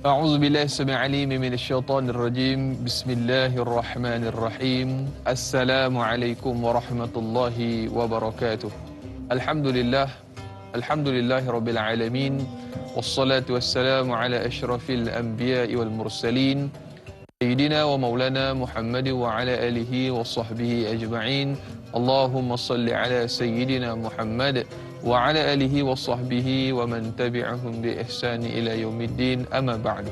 أعوذ بالله السميع العليم من الشيطان الرجيم. بسم الله الرحمن الرحيم. السلام عليكم ورحمة الله وبركاته. الحمد لله رب العالمين، والصلاة والسلام على أشرف الأنبياء والمرسلين سيدنا ومولانا محمد وعلى آله وصحبه أجمعين. اللهم صل على سيدنا محمد وعلى آله وصحبه ومن تبعهم بإحسان إلى يوم الدين. أما بعد.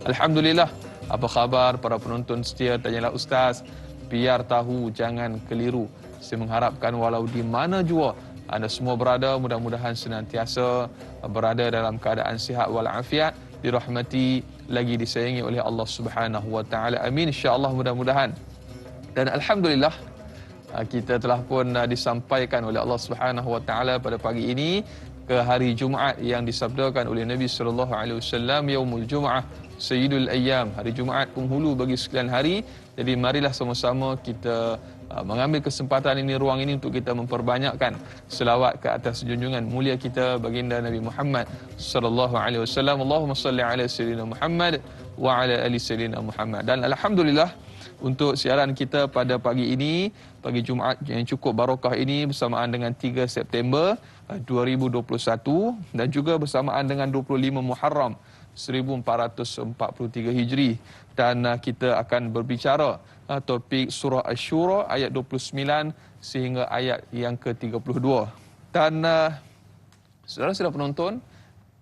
Alhamdulillah. Apa khabar para penonton setia Tanyalah Ustaz? Biar tahu, jangan keliru. Saya mengharapkan walau di mana jua anda semua berada, mudah-mudahan senantiasa berada dalam keadaan sihat walafiat, dirahmati lagi disayangi oleh Allah Subhanahu wa taala. Amin insya-Allah, mudah-mudahan. Dan alhamdulillah kita telah pun disampaikan oleh Allah Subhanahu wa taala pada pagi ini ke hari Jumaat yang disabdakan oleh Nabi sallallahu alaihi wasallam, yaumul Jumaah sayyidul ayyam, hari Jumaat penghulu bagi sekalian hari. Jadi marilah sama-sama kita mengambil kesempatan ini, ruang ini, untuk kita memperbanyakkan selawat ke atas junjungan mulia kita baginda Nabi Muhammad sallallahu alaihi wasallam. Allahumma salli ala sayyidina Muhammad wa ala ali sayyidina Muhammad. Dan alhamdulillah, untuk siaran kita pada pagi ini, pagi Jumaat yang cukup barakah ini, bersamaan dengan 3 September 2021 dan juga bersamaan dengan 25 Muharram 1443 Hijri. Dan kita akan berbicara topik surah Asy-Syura ayat 29 sehingga ayat yang ke-32. Dan saudara-saudara penonton,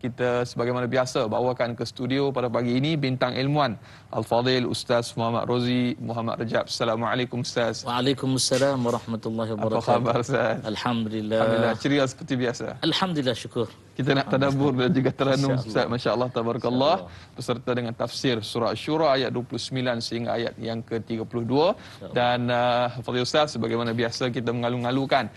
kita sebagaimana biasa bawakan ke studio pada pagi ini bintang ilmuwan Al-Fadhil Ustaz Muhammad Rozi Muhammad Rajab. Assalamualaikum Ustaz. Waalaikumsalam warahmatullahi wabarakatuh. Apa khabar Ustaz? Alhamdulillah. Alhamdulillah, ceria seperti biasa. Alhamdulillah, syukur. Kita nak tadabbur dan juga teranum Ustaz, masya-Allah tabarakallah, beserta dengan tafsir surah Asy-Syura ayat 29 sehingga ayat yang ke-32. Dan Fadhil Ustaz, sebagaimana biasa kita mengalu-alukan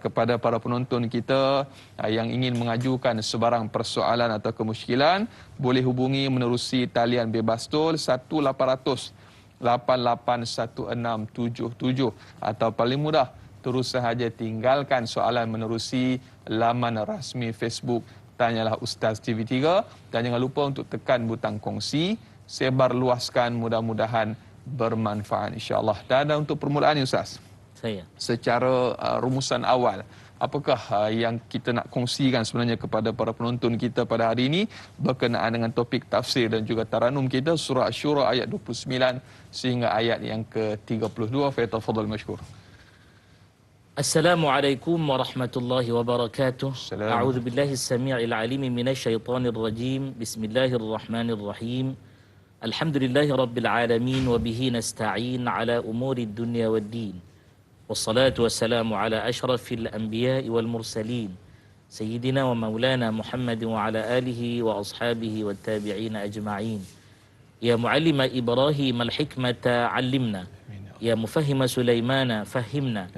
kepada para penonton kita yang ingin mengajukan sebarang persoalan atau kemusykilan, boleh hubungi menerusi talian bebas tol 1-800 881677, atau paling mudah terus sahaja tinggalkan soalan menerusi laman rasmi Facebook Tanyalah Ustaz TV3, dan jangan lupa untuk tekan butang kongsi, sebar luaskan, mudah-mudahan bermanfaat insya-Allah. Dan untuk permulaan ni Ustaz, saya secara rumusan awal, apakah yang kita nak kongsikan sebenarnya kepada para penonton kita pada hari ini berkenaan dengan topik tafsir dan juga taranum kita surah Asy-Syura ayat 29 sehingga ayat yang ke-32. Falyatafaddal mashkur. Assalamualaikum warahmatullahi wabarakatuh. Assalam. A'udzu billahi as-sami'il 'alim minasyaitonir rajim. Bismillahirrahmanirrahim. Alhamdulillahi rabbil alamin wa bihi nasta'in ala umurid dunya waddin. Wassalatu wassalamu ala asyrafil anbiya'i wal mursalin sayyidina wa maulana Muhammad wa ala alihi wa ashabihi wat tabi'in ajma'in. Ya muallima Ibrahim al-hikmata 'allimna, ya mufahhima Sulaimana fahhimna,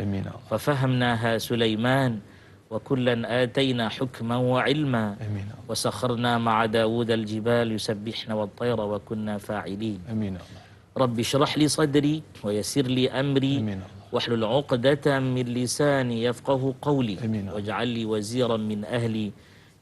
fafahhamnaha Sulaiman, wa kullan atayna hukman wa ilma, wa sakharna ma'a Dawud al-jibal yusabbihna wat-tayra wa kunna fa'ilin. Rabbi shrah li sadri wa yassir li amri wahlul 'uqdatam min lisani yafqahu qawli waj'al li waziran min ahli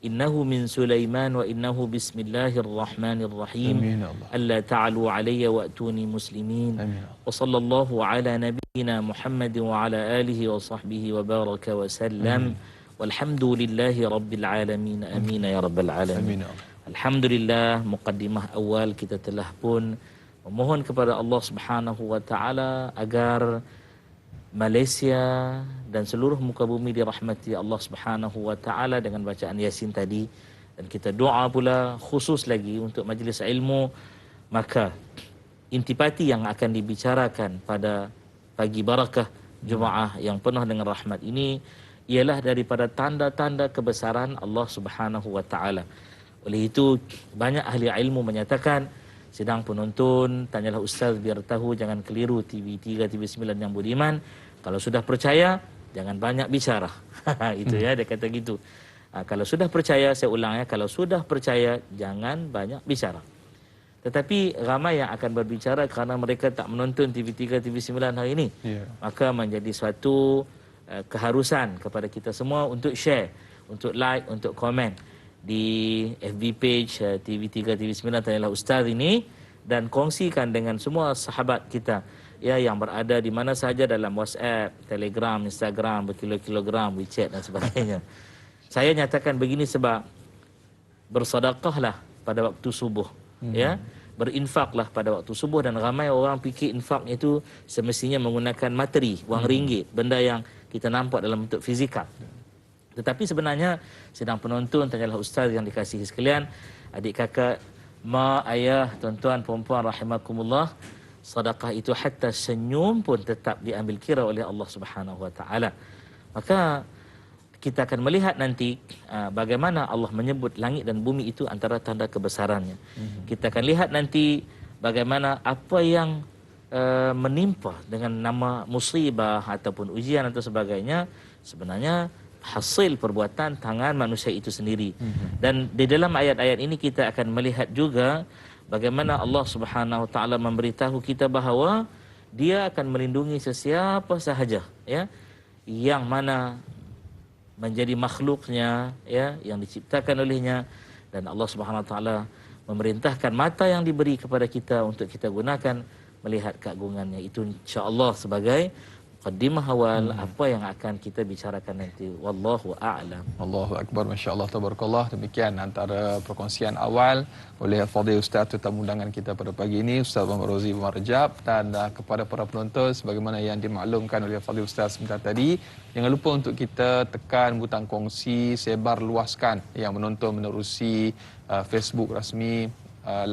innahu min Sulaiman wa innahu bismillahirrahmanirrahim. Alla ta'alu alayya wa'tuni muslimin. Wa sallallahu ala nabiyyina Muhammad wa ala alihi wa sahbihi wa baraka wa sallam. Walhamdulillahi rabbil alamin. Amin ya rabbal alamin. Alhamdulillah, muqaddimah awal kita telah pun memohon kepada Allah Subhanahu wa taala agar Malaysia dan seluruh muka bumi dirahmati Allah Subhanahu wa taala dengan bacaan Yasin tadi, dan kita doa pula khusus lagi untuk majlis ilmu. Maka intipati yang akan dibicarakan pada pagi barakah Jumaah yang penuh dengan rahmat ini ialah daripada tanda-tanda kebesaran Allah Subhanahu wa taala. Oleh itu banyak ahli ilmu menyatakan, sidang penonton Tanyalah Ustaz biar tahu, jangan keliru TV3, TV9 yang budiman. Kalau sudah percaya, jangan banyak bicara. Itu ya, dia kata gitu. Kalau sudah percaya, saya ulang ya, kalau sudah percaya, jangan banyak bicara. Tetapi ramai yang akan berbicara kerana mereka tak menonton TV3, TV9 hari ini. Maka menjadi suatu keharusan kepada kita semua untuk share, untuk like, untuk komen. di FB page TV3 TV9 Tanyalah Ustaz ini, dan kongsikan dengan semua sahabat kita ya yang berada di mana saja dalam WhatsApp, Telegram, Instagram, berkilo-kilogram, WeChat dan sebagainya. Saya nyatakan begini sebab bersedekahlah pada waktu subuh, ya. Berinfaklah pada waktu subuh, dan ramai orang fikir infak itu semestinya menggunakan materi, wang ringgit, benda yang kita nampak dalam bentuk fizikal. Tetapi sebenarnya sedang penonton Tanyalah Ustaz yang dikasihi sekalian, adik kakak, mak, ayah, tuan-tuan, puan-puan rahimakumullah, sedekah itu hatta senyum pun tetap diambil kira oleh Allah Subhanahu wa taala. Maka kita akan melihat nanti bagaimana Allah menyebut langit dan bumi itu antara tanda kebesarannya. Kita akan lihat nanti bagaimana apa yang menimpa dengan nama musibah ataupun ujian atau sebagainya sebenarnya hasil perbuatan tangan manusia itu sendiri. Dan di dalam ayat-ayat ini kita akan melihat juga bagaimana Allah Subhanahu wa taala memberitahu kita bahawa Dia akan melindungi sesiapa sahaja, ya, yang mana menjadi makhluknya, ya, yang diciptakan olehnya. Dan Allah Subhanahu wa taala memerintahkan mata yang diberi kepada kita untuk kita gunakan melihat keagungannya. Itu insya-Allah sebagai mukaddimah awal apa yang akan kita bicarakan nanti. Wallahu a'lam. Allahu Akbar, Masya Allah, Tabarakallah. Demikian antara perkongsian awal oleh Al-Fadhil Ustaz tetamu undangan kita pada pagi ini, Ustaz Muhammad Rozi bin Rajab. Dan kepada para penonton, sebagaimana yang dimaklumkan oleh Al-Fadhil Ustaz sebentar tadi, jangan lupa untuk kita tekan butang kongsi, sebar luaskan yang menonton menerusi Facebook rasmi,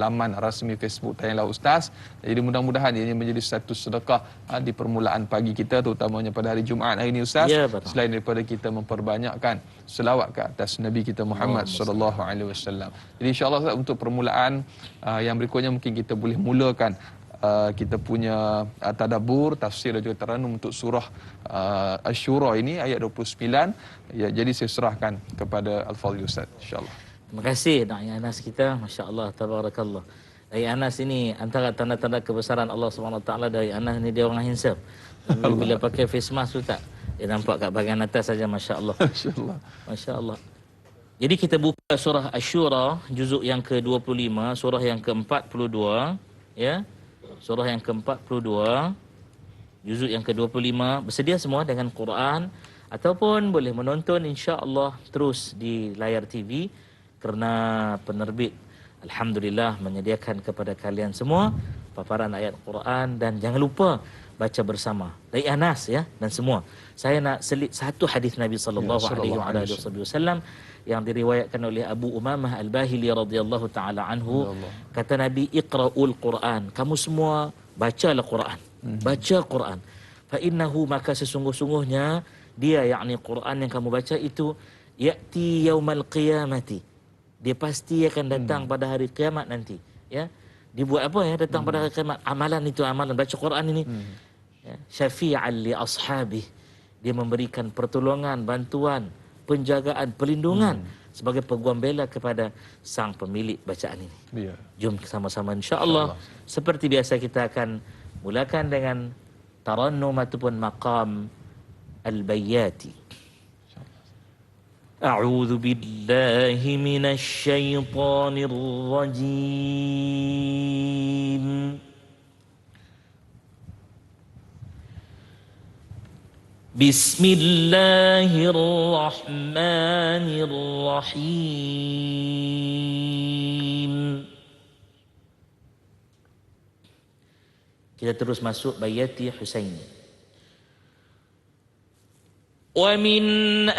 laman rasmi Facebook Tanyalah Ustaz. Jadi mudah-mudahan ini menjadi satu sedekah di permulaan pagi kita, terutamanya pada hari Jumaat hari ini Ustaz. Ya, betul. Selain daripada kita memperbanyakkan selawat ke atas Nabi kita Muhammad sallallahu alaihi wasallam. Jadi insya-Allah Ustaz, untuk permulaan yang berikutnya mungkin kita boleh mulakan kita punya tadabbur, tafsir dan juga taranum untuk surah Asy-Syura ini ayat 29. Ya, jadi saya serahkan kepada Al-Fadhil Ustaz insya-Allah. Terima kasih Dai Anas kita, masya-Allah, tabarakallah. Dai Anas ini antara tanda-tanda kebesaran Allah Subhanahu wa taala. Dai Anas ni dia orang handsome. Bila pakai face mask tu tak, dia nampak kat bahagian atas saja, masya-Allah. Masya-Allah. Masya-Allah. Jadi kita buka surah Asy-Syura juzuk yang ke-25, surah yang ke-42, ya. Surah yang ke-42, juzuk yang ke-25. Bersedia semua dengan Quran ataupun boleh menonton insya-Allah terus di layar TV, kerana penerbit alhamdulillah menyediakan kepada kalian semua paparan ayat Quran. Dan jangan lupa baca bersama Dai Anas, ya, dan semua. Saya nak selit satu hadis Nabi sallallahu alaihi wasallam yang diriwayatkan oleh Abu Umamah Al-Bahili radhiyallahu taala anhu. Kata Nabi, iqra'ul Quran, kamu semua bacalah Quran. Baca Quran. Fa innahu, maka sesungguh-sungguhnya dia, yakni Quran yang kamu baca itu, ya'ti yaumal qiyamati, dia pasti akan datang pada hari kiamat nanti, ya. Dibuat apa, ya, datang pada hari kiamat? Amalan itu, amalan baca Quran ini. Ya, syafi'an li ashabih, dia memberikan pertolongan, bantuan, penjagaan, perlindungan sebagai peguam bela kepada sang pemilik bacaan ini. Ya. Jom sama-sama insya-Allah. Seperti biasa kita akan mulakan dengan tarannum ataupun maqam al-bayyati. أعوذ بالله من الشيطان الرجيم بسم الله الرحمن الرحيم. Kita terus masuk Bayati Husaini. ومن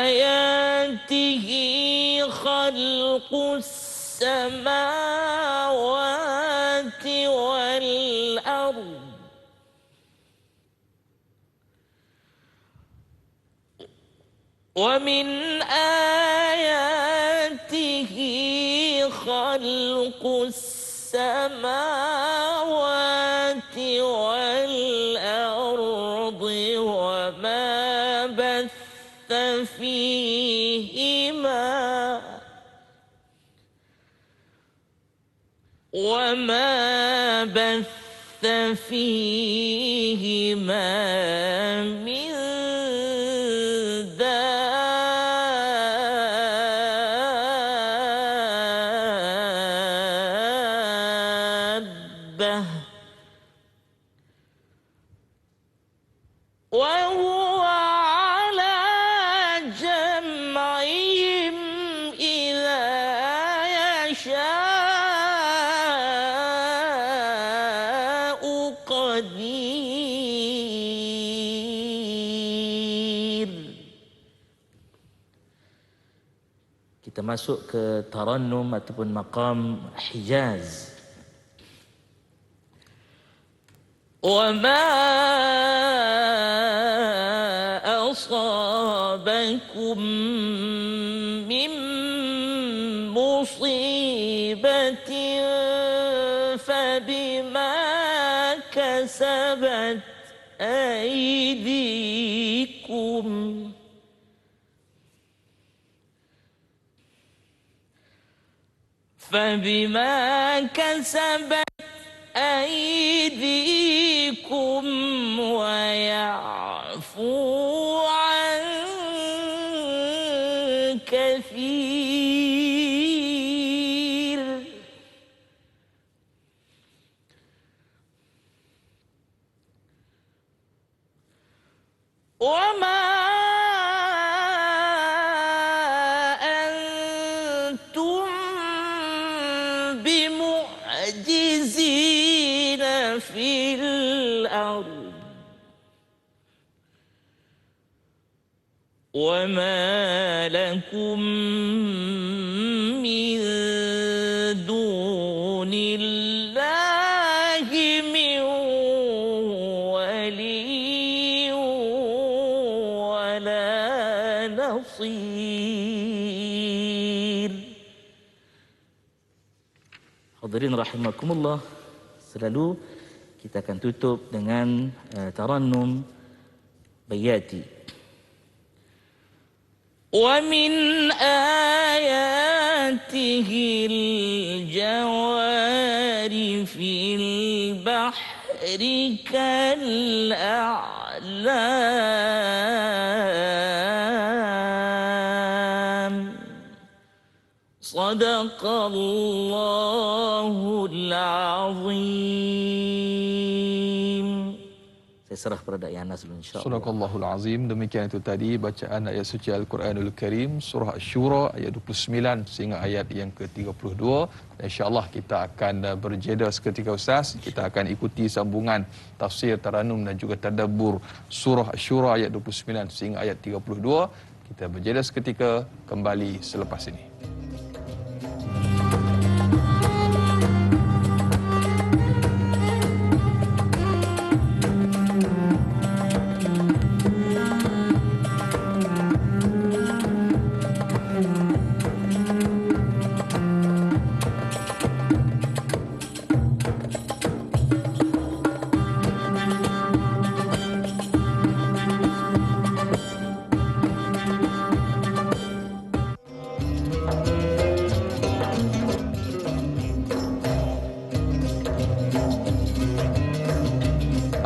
آياته خلق السماوات والأرض ومن آياته خلق السماوات والأرض وما بث فيهما من دابة وهو على جمعهم إذا يشاء قدير. Kita masuk ke tarannum ataupun maqam Hijaz. وَمَا أَصَابَكُم مِّن مُّصِيبَةٍ فَبِمَا كَسَبَتْ أَيْدِيكُمْ أيديكم ويعفو عن كثير. وما أنتم بمعجزين في الأرض وما لكم من دون الله من ولي ولا نصير. Hadirin rahimakumullah, selalu kita akan tutup dengan tarannum Bayati. وَمِنْ آيَاتِهِ الْجَوَارِ فِي الْبَحْرِ كَالْأَعْلَامِ. صدق الله العظيم. Saya serah kepada Dai Anas dulu, insya-Allah. Surahul Azim. Demikian itu tadi bacaan ayat suci Al-Quranul Karim, surah Asy-Syura ayat 29 sehingga ayat yang ke-32. Insya-Allah kita akan berjeda seketika Ustaz. Kita akan ikuti sambungan tafsir Taranum dan juga tadabbur surah Asy-Syura ayat 29 sehingga ayat 32. Kita berjeda seketika, kembali selepas ini.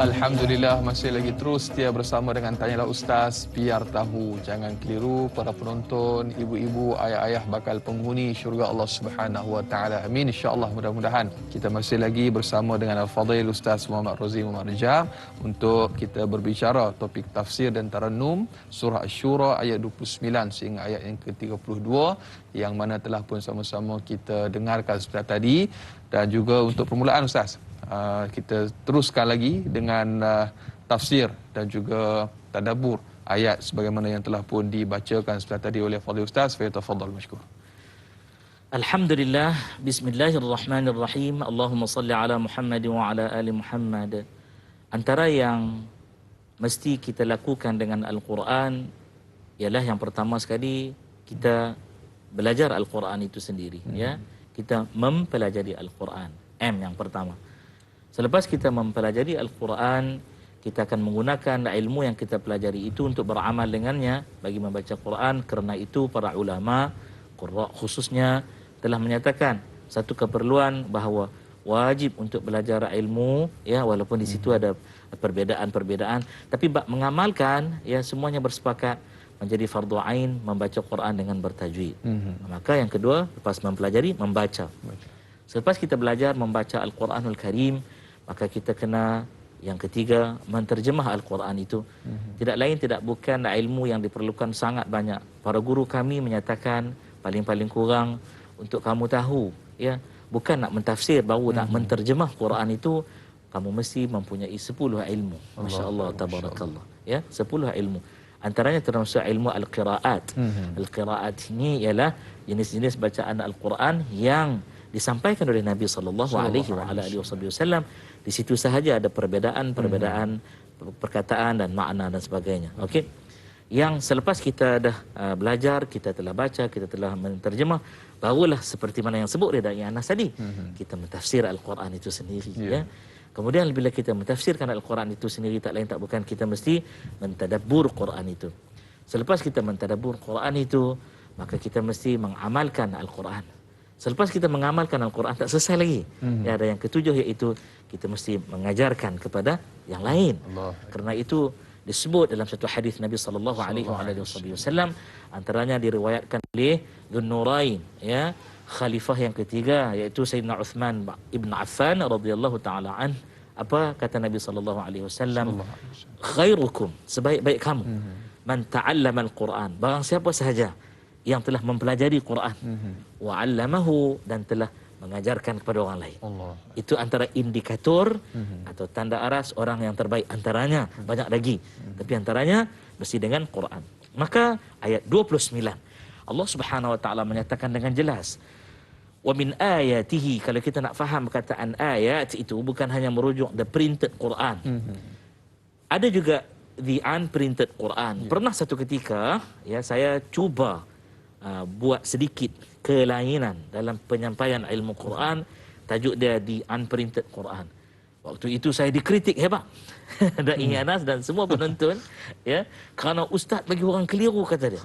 Alhamdulillah, masih lagi terus setia bersama dengan Tanyalah Ustaz. Biar tahu, jangan keliru para penonton, ibu-ibu, ayah-ayah bakal penghuni syurga Allah Subhanahu wa taala. Amin, insya-Allah. Mudah-mudahan kita masih lagi bersama dengan Al-Fadhil Ustaz Muhammad Rozi Muhammad Rajab untuk kita berbicara topik tafsir dan tarannum surah Asy-Syura ayat 29 sehingga ayat yang ke-32 yang mana telah pun sama-sama kita dengarkan sebentar tadi. Dan juga untuk permulaan Ustaz, kita teruskan lagi dengan tafsir dan juga tadabbur ayat sebagaimana yang telah pun dibacakan sebentar tadi oleh Fadhil Ustaz. Falyatafaddal mashkur. Alhamdulillah, bismillahirrahmanirrahim. Allahumma salli ala Muhammad wa ala ali Muhammad. Antara yang mesti kita lakukan dengan Al-Quran ialah yang pertama sekali kita belajar Al-Quran itu sendiri, ya. Kita mempelajari Al-Quran. M yang pertama. Selepas kita mempelajari Al-Quran, kita akan menggunakan ilmu yang kita pelajari itu untuk beramal dengannya bagi membaca Quran. Kerana itu para ulama, qurra khususnya, telah menyatakan satu keperluan bahawa wajib untuk belajar ilmu, ya, walaupun di situ ada perbezaan-perbezaan, tapi mengamalkan, ya, semuanya bersepakat menjadi fardu ain membaca Quran dengan bertajwid. Maka yang kedua, lepas mempelajari, membaca. Selepas kita belajar membaca Al-Quranul Karim, maka kita kena yang ketiga menterjemah Al-Quran itu. Tidak lain tidak bukan ilmu yang diperlukan sangat banyak. Para guru kami menyatakan paling-paling kurang untuk kamu tahu, ya, bukan nak mentafsir, baru nak menterjemah Quran itu, kamu mesti mempunyai 10 ilmu. Masya-Allah, tabarakallah. Ya, 10 ilmu. Antaranya termasuk ilmu al-qiraat. Al-qiraat ini ialah jenis-jenis bacaan Al-Quran yang disampaikan oleh Nabi sallallahu alaihi wasallam. Di situ sahaja ada perbezaan perkataan dan makna dan sebagainya. Okey. Yang selepas kita dah belajar, kita telah baca, kita telah menterjemah, barulah seperti mana yang sebut Dai Anas tadi, kita mentafsir Al-Quran itu sendiri, ya. Kemudian bila kita mentafsirkan Al-Quran itu sendiri, tak lain tak bukan kita mesti mentadabbur Quran itu. Selepas kita mentadabbur Quran itu, maka kita mesti mengamalkan Al-Quran. Selepas kita mengamalkan Al-Quran, tak selesai lagi. Ya, ada yang ketujuh, iaitu kita mesti mengajarkan kepada yang lain. Kerana itu disebut dalam satu hadis Nabi sallallahu alaihi wasallam, antaranya diriwayatkan oleh Dzun-Nurain, ya, khalifah yang ketiga, iaitu Sayyidina Uthman ibn Affan radhiyallahu taala an. Apa kata Nabi sallallahu alaihi wasallam? Khairukum, sebaik-baik kamu, man ta'allama al-Quran, barang siapa sahaja yang telah mempelajari Quran, wa 'allamahu, dan telah mengajarkan kepada orang lain. Itu antara indikator atau tanda aras orang yang terbaik. Antaranya banyak lagi, tapi antaranya mesti dengan Quran. Maka ayat 29 Allah Subhanahu wa taala menyatakan dengan jelas, wa min ayatihi. Kalau kita nak faham perkataan ayat itu, bukan hanya merujuk the printed Quran, ada juga the unprinted Quran. Pernah satu ketika, ya, saya cuba buat sedikit kelainan dalam penyampaian ilmu Quran. Tajuk dia di unprinted Quran. Waktu itu saya dikritik hebat Dai Anas dan semua penonton, ya, kerana ustaz bagi orang keliru, kata dia.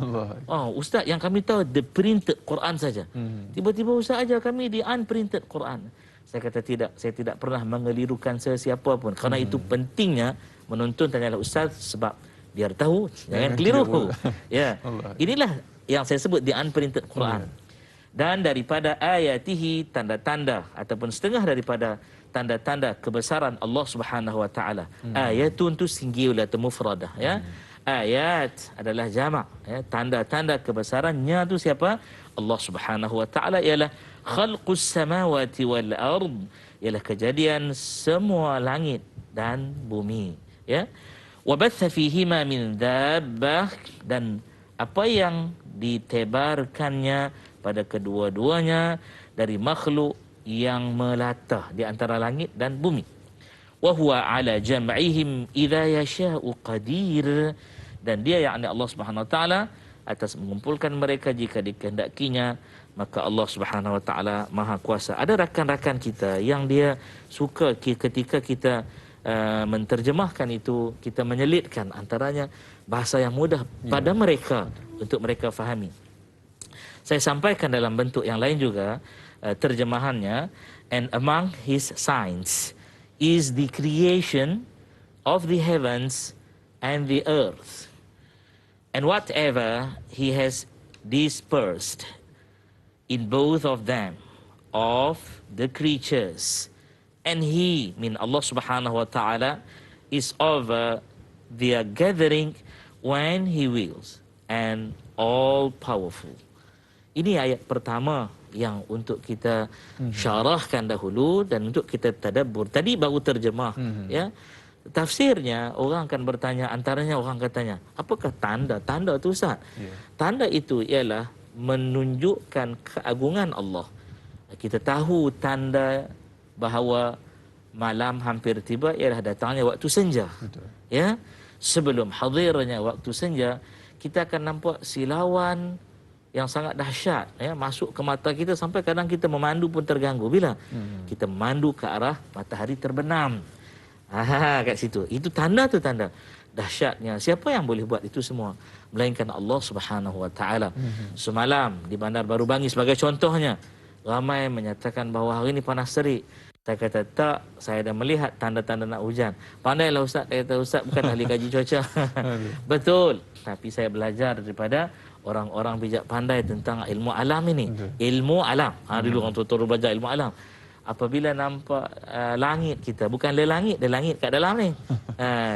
Ustaz, yang kami tahu the printed Quran saja. Tiba-tiba ustaz ajar kami di unprinted Quran. Saya kata tidak, saya tidak pernah mengelirukan sesiapa pun. Kerana itu pentingnya menonton tanyalah ustaz, sebab biar tahu, jangan keliru. Ya. Inilah yang saya sebut di unprinted Quran. Dan daripada ayatihi, tanda-tanda ataupun setengah daripada tanda-tanda kebesaran Allah Subhanahu wa taala. Ayatun tu singular atau mufradah, ya. Ayat adalah jamak, ya. Tanda-tanda kebesarannya tu siapa? Allah Subhanahu wa taala, ialah khalqus samawati wal ard, ialah kejadian semua langit dan bumi, ya. Wa batha fihima min dabbah, dan apa yang ditebarkannya pada kedua-duanya dari makhluk yang melata di antara langit dan bumi. Wa huwa ala jam'ihim idza yasha'u qadir, dan dia, yakni Allah Subhanahu wa taala, atas mengumpulkan mereka jika dikehendakinya, maka Allah Subhanahu wa taala maha kuasa. Ada rakan-rakan kita yang dia suka ketika kita menterjemahkan itu, kita menyelitkan antaranya bahasa yang mudah pada mereka untuk mereka fahami. Saya sampaikan dalam bentuk yang lain juga terjemahannya. And among his signs is the creation of the heavens and the earth, and whatever he has dispersed in both of them of the creatures, and he, mean Allah Subhanahu wa ta'ala, is over their gathering when he wills, and all powerful. Ini ayat pertama yang untuk kita syarahkan dahulu dan untuk kita tadabbur. Tadi baru terjemah, ya. Tafsirnya orang akan bertanya, antaranya orang katanya, apakah tanda? Tanda itu Ustaz? Tanda itu ialah menunjukkan keagungan Allah. Kita tahu tanda bahawa malam hampir tiba ialah datangnya waktu senja. Ya. Sebelum hadirnya waktu senja, kita akan nampak silauan yang sangat dahsyat, ya, masuk ke mata kita sampai kadang kita memandu pun terganggu. Bila kita memandu ke arah matahari terbenam, kat situ, itu tanda tu, tanda dahsyatnya. Siapa yang boleh buat itu semua melainkan Allah Subhanahu wa taala. Semalam di Bandar Baru Bangi sebagai contohnya, ramai menyatakan bahawa hari ini panas terik. Saya kata tak, saya dah melihat tanda-tanda nak hujan. Pandailah Ustaz, saya kata Ustaz bukan ahli kaji cuaca. Betul, tapi saya belajar daripada orang-orang bijak pandai tentang ilmu alam ini. Betul. Ilmu alam. Dulu orang tua-tua belajar ilmu alam. Apabila nampak langit kita, bukan langit, ada langit kat dalam ni.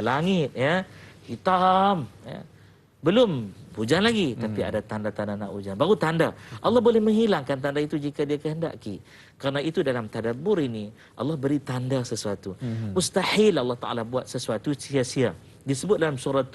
Langit ya, hitam ya. Belum hujan lagi, tapi ada tanda-tanda nak hujan. Baru tanda. Allah boleh menghilangkan tanda itu jika dia kehendaki. Karena itu dalam tadabbur ini Allah beri tanda sesuatu. Mustahil Allah Taala buat sesuatu sia-sia. Disebut dalam surah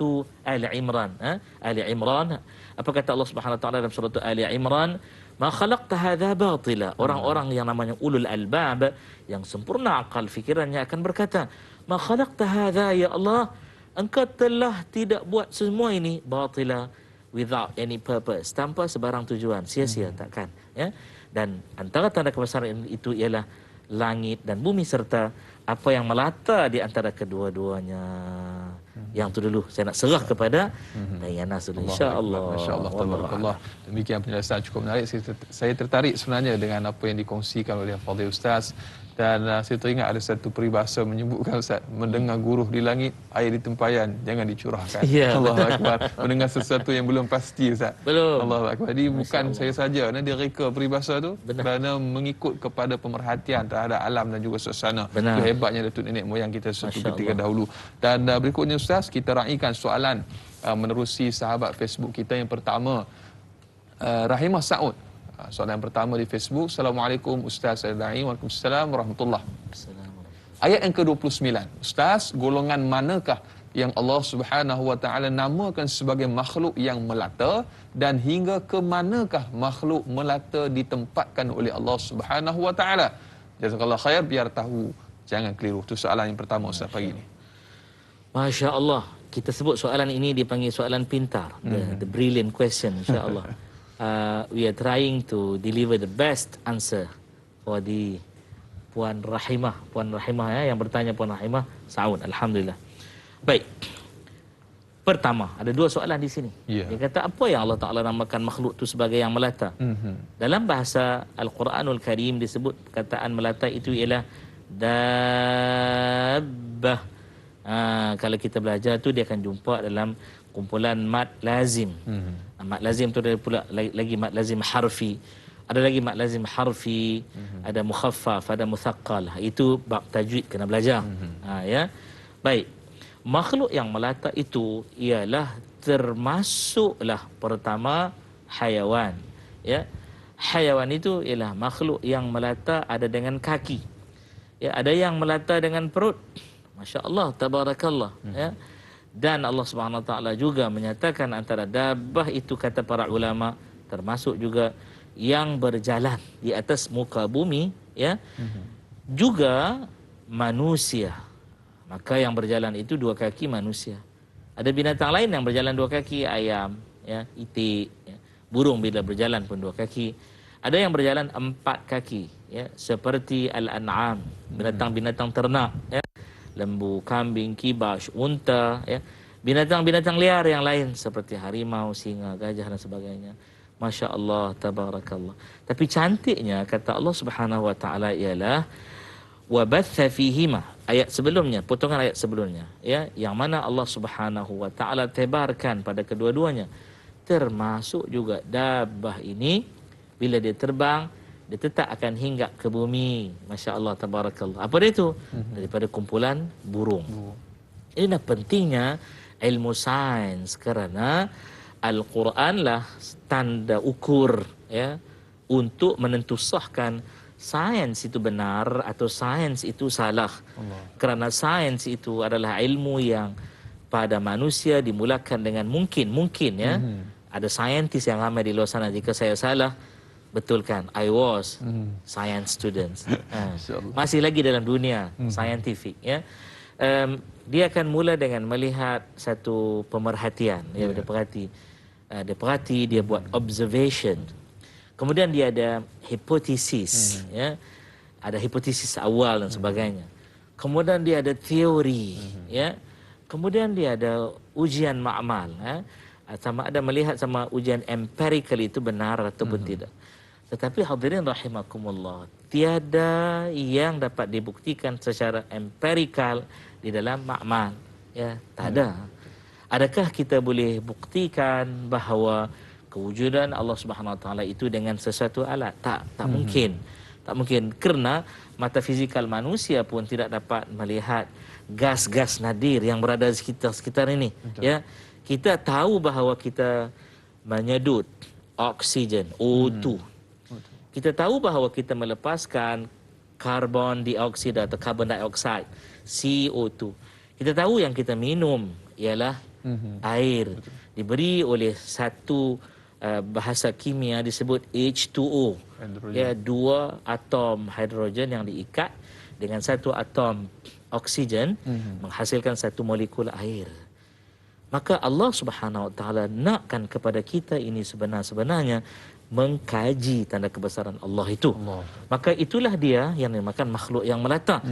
Ali Imran. Ali Imran. Apa kata Allah Subhanahu Wa Taala dalam surah Ali Imran? Ma khalaqta hadza batila. Orang-orang yang namanya ulul albab, yang sempurna akal fikirannya akan berkata, ma khalaqta hadza ya Allah, engkau telah tidak buat semua ini batila, without any purpose, tanpa sebarang tujuan, sia-sia, takkan ya. Dan antara tanda kebesaran itu ialah langit dan bumi serta apa yang melata di antara kedua-duanya. Yang tu dulu saya nak serah kepada Dayana dulu, insya-Allah. Masya-Allah, tabarakallah. Demikian penjelasan cukup menarik. Saya tertarik sebenarnya dengan apa yang dikongsikan oleh Fadil Ustaz. Dan saya teringat ada satu peribahasa menyebutkan, Ustaz, mendengar guruh di langit, air di tempayan jangan dicurahkan. Ya. Allahu akbar. Mendengar sesuatu yang belum pasti, Ustaz. Belum. Allahu akbar. Jadi bukan saya saja dia reka peribahasa tu. Benar. Kerana mengikut kepada pemerhatian terhadap alam dan juga suasana. Benar. Itu hebatnya datuk nenek moyang kita suatu Masya ketika Allah. dahulu. Dan berikutnya, Ustaz, kita raikan soalan menerusi sahabat Facebook kita yang pertama, Rahimah Saud. Soalan yang pertama di Facebook. Assalamualaikum Ustaz Al-Da'i. Waalaikumsalam warahmatullahi. Ayat yang ke-29. Ustaz, golongan manakah yang Allah Subhanahu Wa Taala namakan sebagai makhluk yang melata, dan hingga ke manakah makhluk melata ditempatkan oleh Allah Subhanahu Wa Taala? Jazakallahu khair, biar tahu jangan keliru. Itu soalan yang pertama, Ustaz, pagi ini. Masya Allah. Kita sebut soalan ini dipanggil soalan pintar. The brilliant question, insya-Allah. We are trying to deliver the best answer for the Puan Rahimah. Puan Rahimah ya, yang bertanya Puan Rahimah Saud. Alhamdulillah. Baik. Pertama, ada dua soalan di sini. Yeah. Dia kata, apa yang Allah Ta'ala namakan makhluk itu sebagai yang melata? Dalam bahasa Al-Quranul Karim disebut perkataan melata itu ialah dabbah. Kalau kita belajar tu dia akan jumpa dalam kumpulan mad lazim. Mad lazim tu ada pula lagi mad lazim harfi. Ada lagi mad lazim harfi, ada mukhaffaf, ada muthaqqal. Itu bab tajwid kena belajar. Ya. Baik. Makhluk yang melata itu ialah termasuklah pertama hayawan. Ya. Hayawan itu ialah makhluk yang melata ada dengan kaki. Ya, ada yang melata dengan perut. Masya-Allah, tabarakallah, ya. Dan Allah Subhanahu Wa Taala juga menyatakan antara dabbah itu, kata para ulama, termasuk juga yang berjalan di atas muka bumi, ya. Juga manusia. Maka yang berjalan itu dua kaki manusia. Ada binatang lain yang berjalan dua kaki, ayam, ya, itik, ya. Burung bila berjalan pun dua kaki. Ada yang berjalan empat kaki, ya, seperti al-an'am, binatang-binatang ternak, ya. Lembu, kambing, kibas, unta, ya. Binatang-binatang liar yang lain seperti harimau, singa, gajah dan sebagainya. Masya Allah, tabarakallah. Tapi cantiknya kata Allah Subhanahu Wa Taala ialah wabatha fihima. Ayat sebelumnya, potongan ayat sebelumnya, ya, yang mana Allah Subhanahu Wa Taala tebarkan pada kedua-duanya. Termasuk juga dabbah ini bila dia terbang, dia tetap akan hinggap ke bumi. Masya Allah, tabarakallah. Apa dia itu? Daripada kumpulan burung. Ini pentingnya ilmu sains, kerana Al-Quran lah tanda ukur, ya, untuk menentusahkan sains itu benar atau sains itu salah. Kerana sains itu adalah ilmu yang pada manusia dimulakan dengan mungkin, ya. Ada saintis yang ramai di luar sana. Jika saya salah, betulkan. I was science students. Masih lagi dalam dunia scientific, ya. Dia akan mula dengan melihat satu pemerhatian, ya, dia perhati, dia buat observation. Kemudian dia ada hipotesis, ya. Ada hipotesis awal dan sebagainya. Kemudian dia ada teori, ya. Kemudian dia ada ujian ma'mal, ya. Sama ada melihat sama ujian empirical itu benar ataupun tidak. Tetapi hadirin rahimakumullah, tiada yang dapat dibuktikan secara empirikal di dalam ma'mal, ya, tak ada. Adakah kita boleh buktikan bahawa kewujudan Allah Subhanahu Wa Taala itu dengan sesuatu alat. Tak mungkin. Tak mungkin, kerana mata fizikal manusia pun tidak dapat melihat gas-gas nadir yang berada di sekitar ini. Betul. Ya, kita tahu bahawa kita menyedut oksigen O2. Kita tahu bahawa kita melepaskan karbon dioksida atau carbon dioxide CO2. Kita tahu yang kita minum ialah air. Diberi oleh satu bahasa kimia disebut H2O. Ya, dua atom hidrogen yang diikat dengan satu atom oksigen menghasilkan satu molekul air. Maka Allah Subhanahu Wa Taala nakkan kepada kita ini sebenarnya mengkaji tanda kebesaran Allah itu. Maka itulah dia yang dinamakan makhluk yang melata.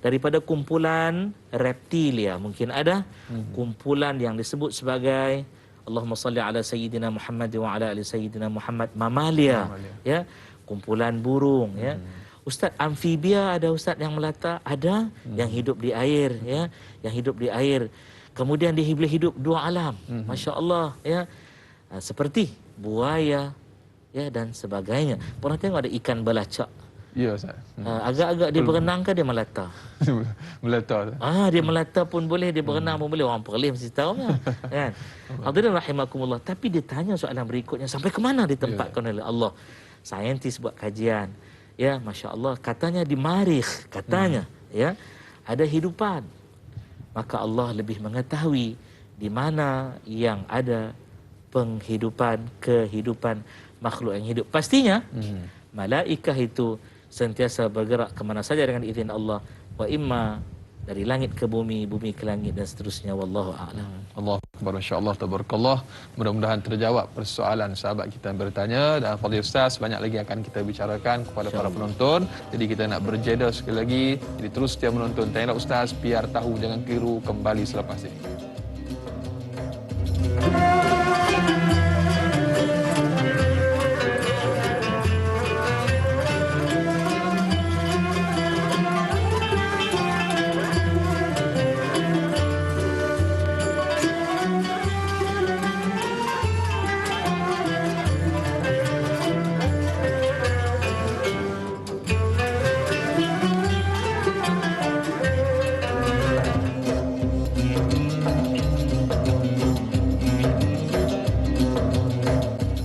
Daripada kumpulan reptilia mungkin ada kumpulan yang disebut sebagai Allahumma salli ala sayyidina Muhammad wa ala ali sayyidina Muhammad, mamalia. Ya, kumpulan burung. Ya, ustaz, amfibia ada, ustaz, yang melata ada, yang hidup di air. Ya, yang hidup di air. Kemudian dia boleh hidup dua alam. Masya Allah. Ya, seperti buaya, ya, dan sebagainya. Pernah tengok ada ikan belacak? Ya, Ustaz. Agak-agak dia berenang ke dia melata? Melata. Dia melata pun boleh, dia berenang pun boleh. Orang Perlis mesti tahu kan. Hadirin rahimakumullah. Tapi dia tanya soalan berikutnya, sampai ke mana ditempatkan oleh Allah? Saintis buat kajian. Ya, Masya Allah. Katanya di Marikh, katanya ya, ada hidupan. Maka Allah lebih mengetahui di mana yang ada kehidupan makhluk yang hidup. Pastinya malaikah itu sentiasa bergerak ke mana saja dengan izin Allah, wa imma dari langit ke bumi, bumi ke langit, dan seterusnya. Wallahu a'lam. Allahu akbar, masyaallah, tabarakallah. Mudah-mudahan terjawab persoalan sahabat kita yang bertanya. Dan Fadil Ustaz, banyak lagi akan kita bicarakan kepada para penonton. Jadi kita nak berjeda sekali lagi. Jadi terus setia menonton. Tanyalah Ustaz, biar tahu, jangan keliru. Kembali selepas ini.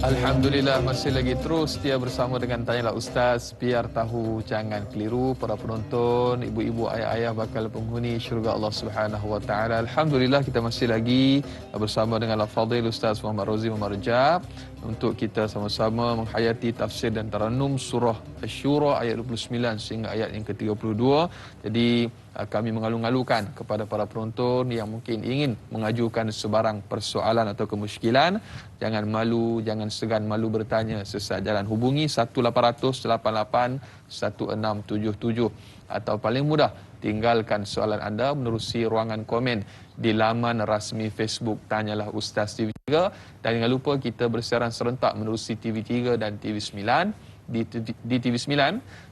Alhamdulillah, masih lagi terus dia bersama dengan Tanyalah Ustaz, biar tahu jangan keliru. Para penonton, ibu-ibu, ayah-ayah bakal penghuni syurga Allah Subhanahu Wa Taala. Alhamdulillah, kita masih lagi bersama dengan Al-Fadhil Ustaz Muhammad Rozi Muhammad Rajab untuk kita sama-sama menghayati tafsir dan taranum surah Asy-Syura ayat 29 sehingga ayat yang ke-32. Jadi kami mengalu-alukan kepada para penonton yang mungkin ingin mengajukan sebarang persoalan atau kemusykilan, jangan malu, jangan segan malu bertanya. Sesaat jalan hubungi 1800 88 1677 atau paling mudah tinggalkan soalan anda menerusi ruangan komen di laman rasmi Facebook Tanyalah Ustaz TV3. Dan jangan lupa kita bersiaran serentak menerusi TV3 dan TV9. Di TV9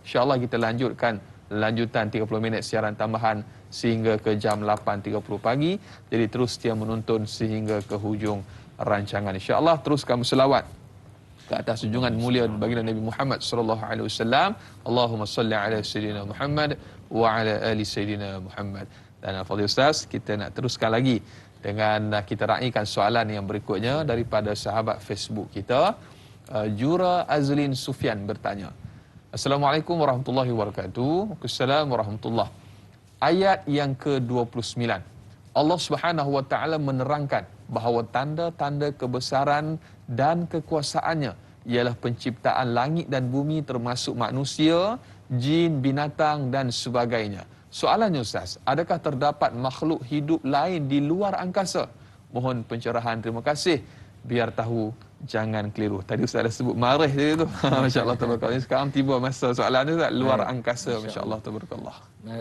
insya-Allah kita lanjutan 30 minit siaran tambahan sehingga ke jam 8.30 pagi. Jadi terus setia menonton sehingga ke hujung rancangan. Insya-Allah terus kamu selawat ke atas junjungan mulia baginda Nabi Muhammad sallallahu alaihi wasallam. Allahumma salli ala sayyidina Muhammad wa ala ali sayyidina Muhammad. Dan Fadil Ustaz, kita nak teruskan lagi dengan kita raikan soalan yang berikutnya daripada sahabat Facebook kita. Jura Azlin Sufyan bertanya, Assalamualaikum warahmatullahi wabarakatuh. Waalaikumsalam warahmatullah. Ayat yang ke-29. Allah Subhanahu wa taala menerangkan bahawa tanda-tanda kebesaran dan kekuasaannya ialah penciptaan langit dan bumi termasuk manusia, jin, binatang dan sebagainya. Soalannya Ustaz, adakah terdapat makhluk hidup lain di luar angkasa? Mohon pencerahan, terima kasih. Biar tahu jangan keliru. Tadi Ustaz dah sebut marih je tu. Masya-Allah tabarakallah. Sekarang tiba masa soalan ni Ustaz, luar angkasa. Masya-Allah tabarakallah.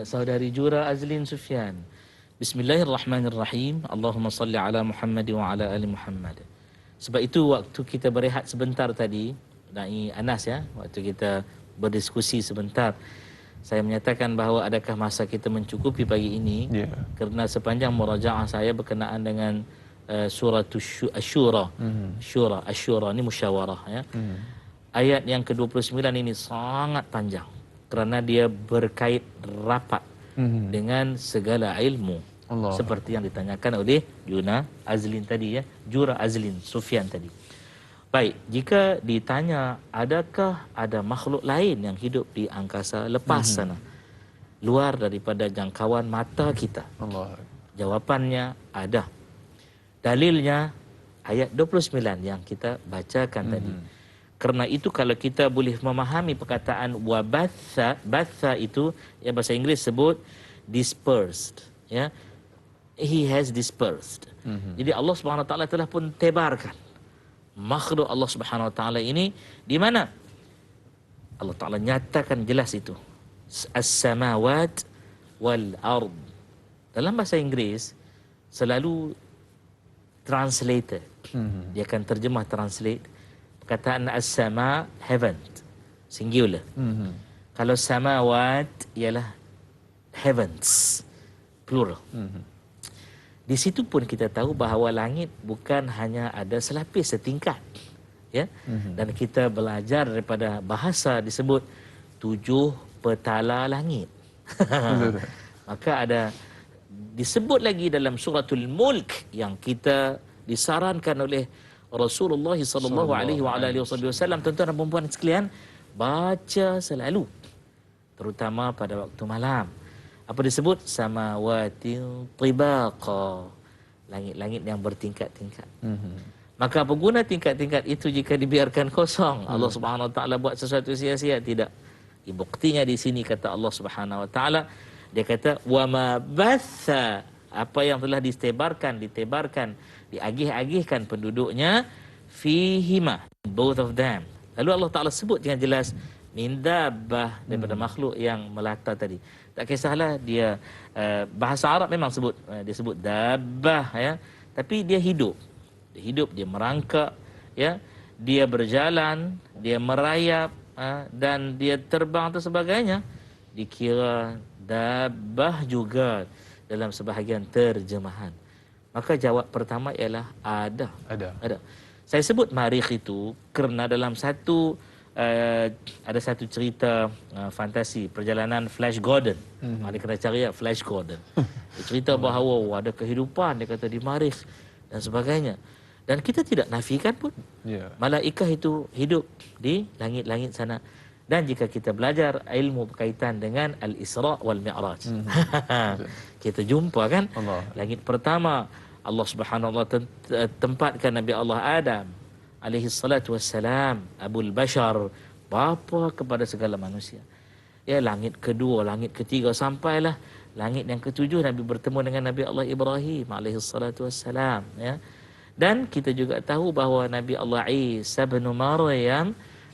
Saudari Jura Azlin Sufyan. Bismillahirrahmanirrahim. Allahumma salli ala Muhammad wa ala ali Muhammad. Sebab itu waktu kita berehat sebentar tadi, Dai Anas ya, waktu kita berdiskusi sebentar, saya menyatakan bahawa adakah masa kita mencukupi pagi ini, kerana sepanjang murajaah saya berkenaan dengan surah Asy-Syura. Asy-Syura ni musyawarah ya. Ayat yang ke-29 ini sangat panjang kerana dia berkait rapat dengan segala ilmu. Allah. Seperti yang ditanyakan oleh Jura Azlin Sufyan tadi. Baik, jika ditanya adakah ada makhluk lain yang hidup di angkasa lepas sana, luar daripada jangkauan mata kita? Allah. Jawapannya ada. Dalilnya ayat 29 yang kita bacakan tadi. Kerana itu kalau kita boleh memahami perkataan wabatha itu ya bahasa Inggeris sebut dispersed ya. He has dispersed. Jadi Allah Subhanahu Wa Taala telah pun tebarkan makhluk Allah Subhanahu Wa Taala ini di mana? Allah Taala nyatakan jelas itu. As-samawat wal ard. Dalam bahasa Inggeris selalu translated. Dia akan terjemah translate perkataan as-sama heaven singular. Kalau samawat ialah heavens plural. Di situ pun kita tahu bahawa langit bukan hanya ada selapis setingkat ya. Dan kita belajar daripada bahasa disebut 7 petala langit. Maka ada disebut lagi dalam suratul Mulk yang kita disarankan oleh Rasulullah sallallahu alaihi wasallam, tuan-tuan dan puan-puan sekalian, baca selalu terutama pada waktu malam. Apa disebut? Samawatil tibaqa, langit-langit yang bertingkat-tingkat. Maka apa guna tingkat-tingkat itu jika dibiarkan kosong? Allah Subhanahu Wa Taala buat sesuatu sia-sia? Tidak. Buktinya di sini kata Allah Subhanahu Wa Taala, dia kata wa ma batha, apa yang telah ditebarkan, diagih-agihkan penduduknya, fihima, both of them. Lalu Allah Ta'ala sebut dengan jelas min dabbah, daripada makhluk yang melata tadi. Tak kisahlah dia bahasa Arab memang sebut, dia sebut dabbah ya, tapi dia hidup, dia merangkak ya, dia berjalan, dia merayap dan dia terbang dan sebagainya. Dikira dabbah juga dalam sebahagian terjemahan. Maka jawab pertama ialah ada. Saya sebut marikh itu kerana dalam satu ada satu cerita fantasi perjalanan Flash Gordon. Dia kena cari Flash Gordon. Dia cerita bahawa ada kehidupan, dia kata, di marikh dan sebagainya. Dan kita tidak nafikan pun. Malaikah itu hidup di langit-langit sana. Dan jika kita belajar ilmu berkaitan dengan Al-Isra' wal Mi'raj, kita jumpa kan langit pertama Allah Subhanahu wa taala tempatkan Nabi Allah Adam alaihi salatu wassalam, Abul Bashar, bapa kepada segala manusia. Ya, langit kedua, langit ketiga, sampailah langit yang ketujuh Nabi bertemu dengan Nabi Allah Ibrahim alaihi salatu wassalam ya. Dan kita juga tahu bahawa Nabi Allah Isa bin Maryam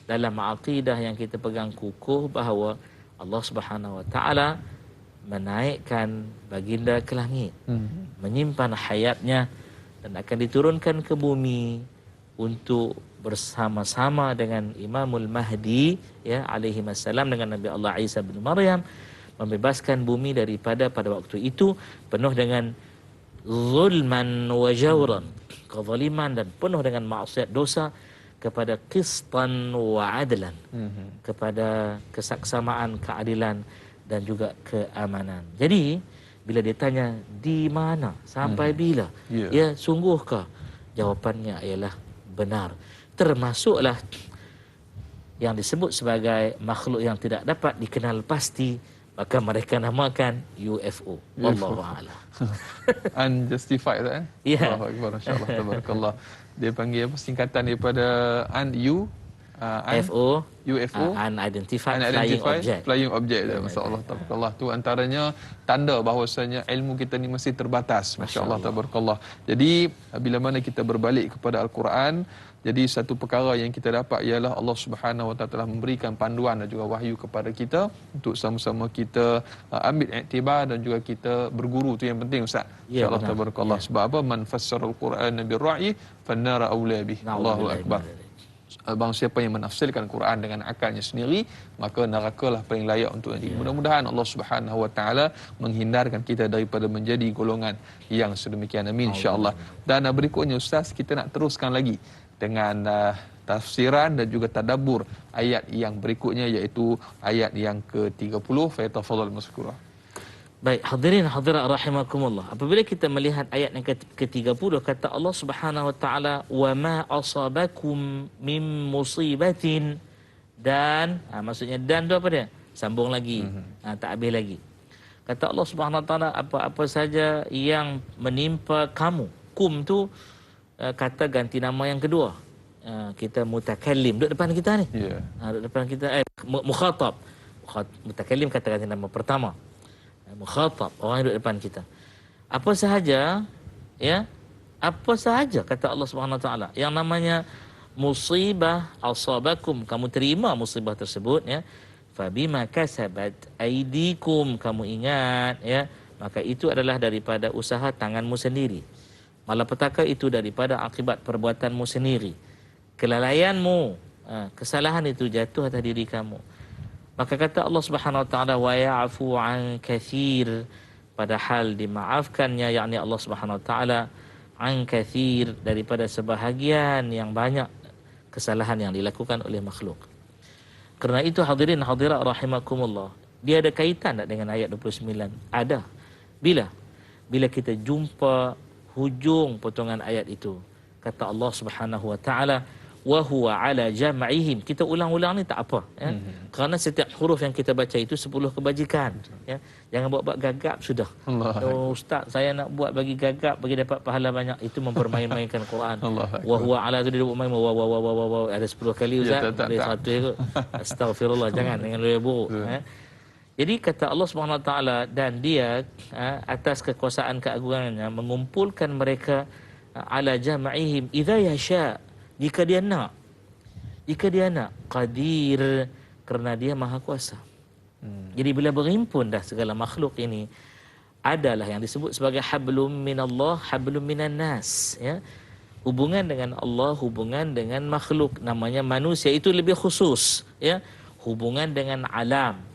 dalam akidah yang kita pegang kukuh bahawa Allah Subhanahu Wa Taala menaikkan baginda ke langit, menyimpan hayatnya dan akan diturunkan ke bumi untuk bersama-sama dengan Imamul Mahdi ya alaihi wassalam, dengan Nabi Allah Isa bin Maryam, membebaskan bumi daripada pada waktu itu penuh dengan zulman wa jawran, kezaliman dan penuh dengan maksiat dosa, kepada qistan wa adlan, kepada kesaksamaan, keadilan dan juga keamanan. Jadi bila ditanya di mana, sampai bila, ya sungguhkah, jawapannya ialah benar. Termasuklah yang disebut sebagai makhluk yang tidak dapat dikenal pasti, maka mereka namakan UFO. Wallahu a'lam. Unjustified kan? Ya. Allahu akbar, masyaallah, tabarakallah. Dia panggil apa singkatan daripada UFO, unidentified flying object. Masya-Allah, tabarakallah. Tu antaranya tanda bahawasanya ilmu kita ni masih terbatas. Masya-Allah, tabarakallah. Jadi bila mana kita berbalik kepada Al-Quran, jadi satu perkara yang kita dapat ialah Allah Subhanahu Wa Taala telah memberikan panduan dan juga wahyu kepada kita untuk sama-sama kita ambil iktibar dan juga kita berguru. Tu yang penting, Ustaz. Insya-Allah, tabarakallah. Sebab apa? Man fassara al-Quran bir ra'yi fan-nar aula bih. Allahu akbar. barang siapa yang menafsirkan Quran dengan akalnya sendiri, maka nerakalah paling layak untuk dia. Mudah-mudahan Allah Subhanahu Wa Taala menghindarkan kita daripada menjadi golongan yang sedemikian. Amin, insya-Allah. Dan berikutnya Ustaz, kita nak teruskan lagi dengan tafsiran dan juga tadabbur ayat yang berikutnya, iaitu ayat yang ke-30. Fa tafadhal maskura. Baik, hadirin hadirat rahimakumullah. Apabila kita melihat ayat yang ke-30, kata Allah Subhanahu wa taala, "Wa ma asabakum min musibatin." Dan maksudnya dan tu apa dia? Sambung lagi. Tak habis lagi. Kata Allah Subhanahu wa taala, apa-apa saja yang menimpa kamu. Kum tu kata ganti nama yang kedua. Kita mutakallim duduk depan kita ni. Duduk depan kita mukhatab. Mutakallim kata ganti nama pertama. Mukhatab, orang yang duduk depan kita. Apa sahaja, ya, apa sahaja kata Allah Subhanahu Wa Taala yang namanya musibah asabakum, kamu terima musibah tersebut, ya, fabima kasabat aidikum, kamu ingat, ya, maka itu adalah daripada usaha tanganmu sendiri. Malapetaka itu daripada akibat perbuatanmu sendiri. Kelalaianmu, kesalahan itu jatuh atas diri kamu. Maka kata Allah Subhanahu Wa Taala, wa ya'fu an katsir, padahal dimaafkannya, yakni Allah Subhanahu Wa Taala, an katsir, daripada sebahagian yang banyak kesalahan yang dilakukan oleh makhluk. Kerana itu hadirin hadirat rahimakumullah, dia ada kaitan tak dengan ayat 29? Ada. Bila kita jumpa hujung potongan ayat itu, kata Allah Subhanahu Wa Taala, wa huwa ala jam'ihim. Kita ulang-ulang ni tak apa, ya. Kerana setiap huruf yang kita baca itu 10 kebajikan, ya. Jangan buat-buat gagap sudah. Oh, ustaz, saya nak buat bagi gagap bagi dapat pahala banyak, itu mempermain-mainkan Quran. Wa huwa ala tu dia buat main wa ada 10 kali ustaz, boleh satu ikut. Astagfirullah, jangan dengan lebih buruk, ya. Jadi kata Allah Subhanahu Wa Taala, dan dia atas kekuasaan keagungannya mengumpulkan mereka ala jam'ihim idza yasha, jika dia nak. Qadir, kerana dia maha kuasa. Jadi bila berhimpun dah segala makhluk ini, adalah yang disebut sebagai hablum minallah, hablum minan nas, ya. Hubungan dengan Allah, hubungan dengan makhluk, namanya manusia, itu lebih khusus, ya. Hubungan dengan alam.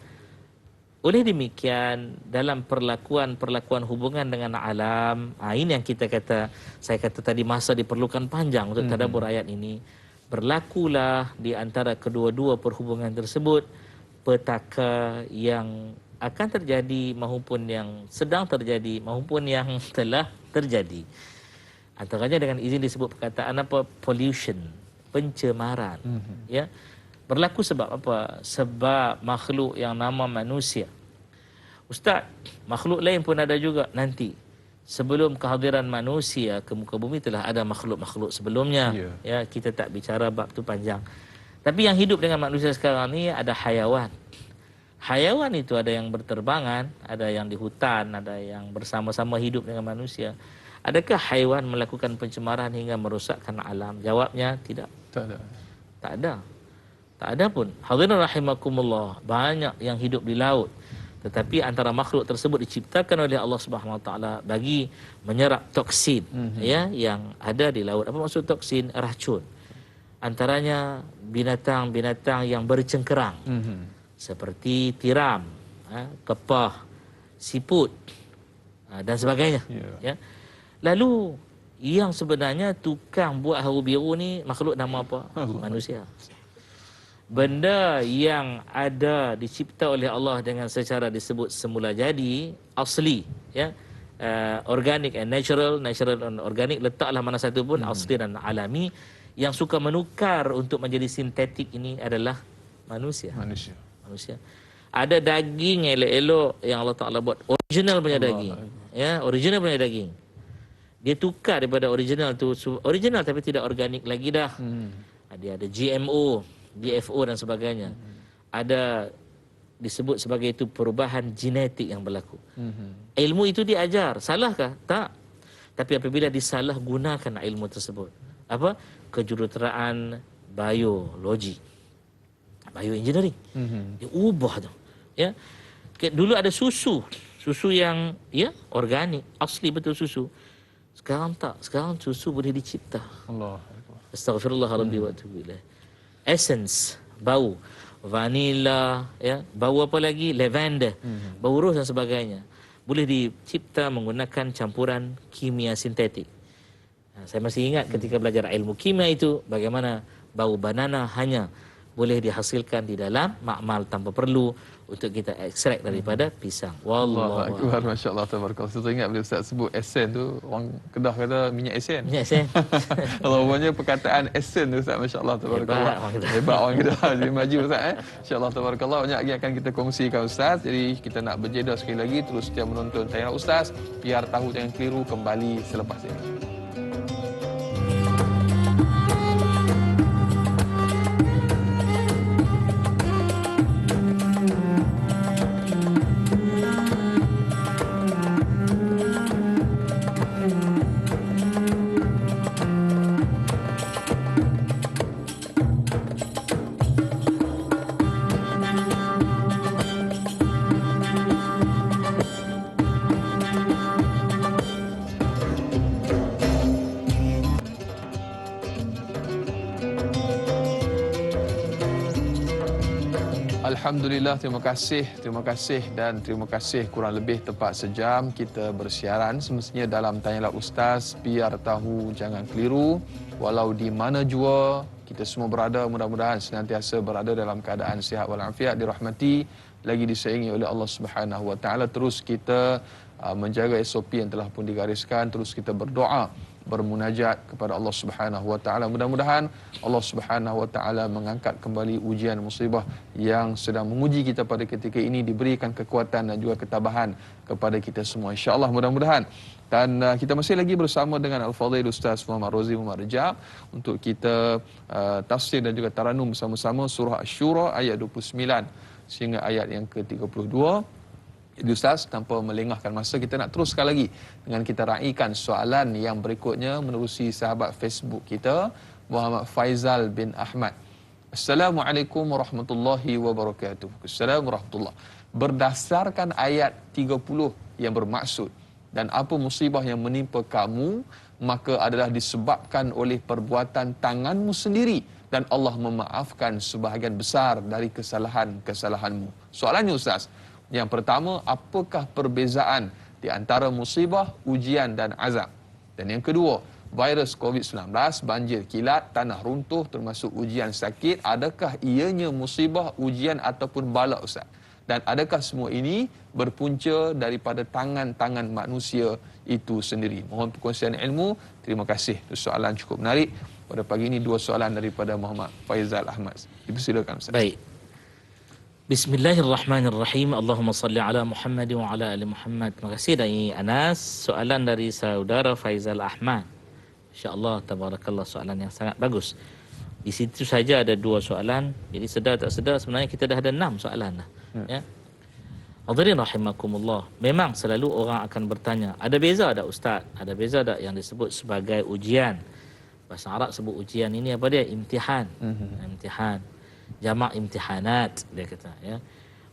Oleh demikian, dalam perlakuan hubungan dengan alam, ini yang saya kata tadi, masa diperlukan panjang untuk tadabbur ayat ini. Berlakulah di antara kedua-dua perhubungan tersebut petaka yang akan terjadi maupun yang sedang terjadi maupun yang telah terjadi. Antaranya dengan izin disebut perkataan apa? Pollution, pencemaran. Ya. Berlaku sebab apa? Sebab makhluk yang nama manusia. Ustaz, makhluk lain pun ada juga nanti. Sebelum kehadiran manusia ke muka bumi telah ada makhluk-makhluk sebelumnya. Ya, kita tak bicara bab tu panjang. Tapi yang hidup dengan manusia sekarang ni ada hayawan. Hayawan itu ada yang berterbangan, ada yang di hutan, ada yang bersama-sama hidup dengan manusia. Adakah haiwan melakukan pencemaran hingga merosakkan alam? Jawabnya tidak. Tak ada. Tak ada pun. Hadirin rahimakumullah, banyak yang hidup di laut. Tetapi antara makhluk tersebut diciptakan oleh Allah Subhanahu Wa Taala bagi menyerap toksin, ya, yang ada di laut. Apa maksud toksin? Racun. Antaranya binatang-binatang yang bercengkerang, seperti tiram, kepah, siput, dan sebagainya. Ya. Lalu yang sebenarnya tukang buat haru biru ni makhluk nama apa? Manusia. Benda yang ada dicipta oleh Allah dengan secara disebut semula jadi, asli, ya, organic and natural and organic, letaklah mana satu pun, asli dan alami. Yang suka menukar untuk menjadi sintetik ini adalah manusia. Ada daging elok-elok yang Allah Ta'ala buat, original punya daging, ya, original punya daging. Dia tukar daripada original tu, original tapi tidak organik lagi dah. Dia ada GMO, DFO dan sebagainya. Ada disebut sebagai itu perubahan genetik yang berlaku. Ilmu itu diajar. Salahkah? Tak. Tapi apabila disalah gunakan ilmu tersebut, apa? Kejuruteraan biologi, bioengineering. Dia ubah tu. Ya. Dulu ada susu yang, ya, organik, asli betul susu. Sekarang tak. Sekarang susu boleh dicipta. Allah. Astaghfirullahaladzim wa atubu ilaih. essence, bau vanilla, ya, bau apa lagi, lavender, bau ros dan sebagainya, boleh dicipta menggunakan campuran kimia sintetik. Saya masih ingat ketika belajar ilmu kimia itu, bagaimana bau banana hanya boleh dihasilkan di dalam makmal tanpa perlu untuk kita ekstrak daripada pisang. Allahu Wallahu Akbar, a'lam. masya-Allah, tabarakallah. Saya ingat bila Ustaz sebut esen tu, orang Kedah kata minyak esen. Minyak sen. Rupanya perkataan esen tu Ustaz, masya-Allah, tabarakallah. Hebat orang Kedah. Hebat orang Kedah. Jadi maju Ustaz Masya-Allah, tabarakallah. Banyak lagi akan kita kongsikan Ustaz. Jadi kita nak berjeda sekali lagi, terus setia menonton tayangan Ustaz, biar tahu jangan keliru, kembali selepas ini. Alhamdulillah, terima kasih dan terima kasih. Kurang lebih tepat sejam kita bersiaran semestinya dalam Tanyalah Ustaz, biar tahu jangan keliru. Walau di mana jua kita semua berada, mudah-mudahan senantiasa berada dalam keadaan sihat walafiat, dirahmati lagi disayangi oleh Allah Subhanahu Wa Taala. Terus kita menjaga SOP yang telah pun digariskan, terus kita berdoa, bermunajat kepada Allah Subhanahu Wa Taala. Mudah-mudahan Allah Subhanahu Wa Taala mengangkat kembali ujian musibah yang sedang menguji kita pada ketika ini, diberikan kekuatan dan juga ketabahan kepada kita semua, insya-Allah, mudah-mudahan. Dan kita masih lagi bersama dengan Al-Fadhil Ustaz Muhammad Rozi Muhammad Rajab untuk kita tafsir dan juga taranum bersama-sama surah Asy-Syura ayat 29 sehingga ayat yang ke-32. Jadi Ustaz, tanpa melengahkan masa, kita nak teruskan lagi dengan kita raikan soalan yang berikutnya menerusi sahabat Facebook kita, Muhammad Faizal bin Ahmad. Assalamualaikum warahmatullahi wabarakatuh. Assalamualaikum warahmatullahi. Berdasarkan ayat 30 yang bermaksud, dan apa musibah yang menimpa kamu, maka adalah disebabkan oleh perbuatan tanganmu sendiri, dan Allah memaafkan sebahagian besar dari kesalahan-kesalahanmu. Soalannya Ustaz, yang pertama, apakah perbezaan di antara musibah, ujian dan azab? Dan yang kedua, virus COVID-19, banjir kilat, tanah runtuh termasuk ujian sakit, adakah ianya musibah, ujian ataupun bala Ustaz? Dan adakah semua ini berpunca daripada tangan-tangan manusia itu sendiri? Mohon perkongsian ilmu. Terima kasih. Itu soalan cukup menarik. Pada pagi ini dua soalan daripada Muhammad Faizal Ahmad. Dipersilakan Ustaz. Baik. Bismillahirrahmanirrahim. Allahumma salli ala Muhammad wa ala ali Muhammad. Terima kasih Dai Anas. Soalan dari saudara Faizal Ahmad. Insya-Allah, tabarakallah, soalan yang sangat bagus. Di situ saja ada dua soalan. Jadi sedar tak sedar sebenarnya kita dah ada 6 soalan dah. Ya. Hadirin rahimakumullah. Memang selalu orang akan bertanya, ada beza tak Ustaz? Ada beza tak yang disebut sebagai ujian? Bahasa Arab sebut ujian ini apa dia? Imtihan. Imtihan. Jamak imtihanat dia kata, ya.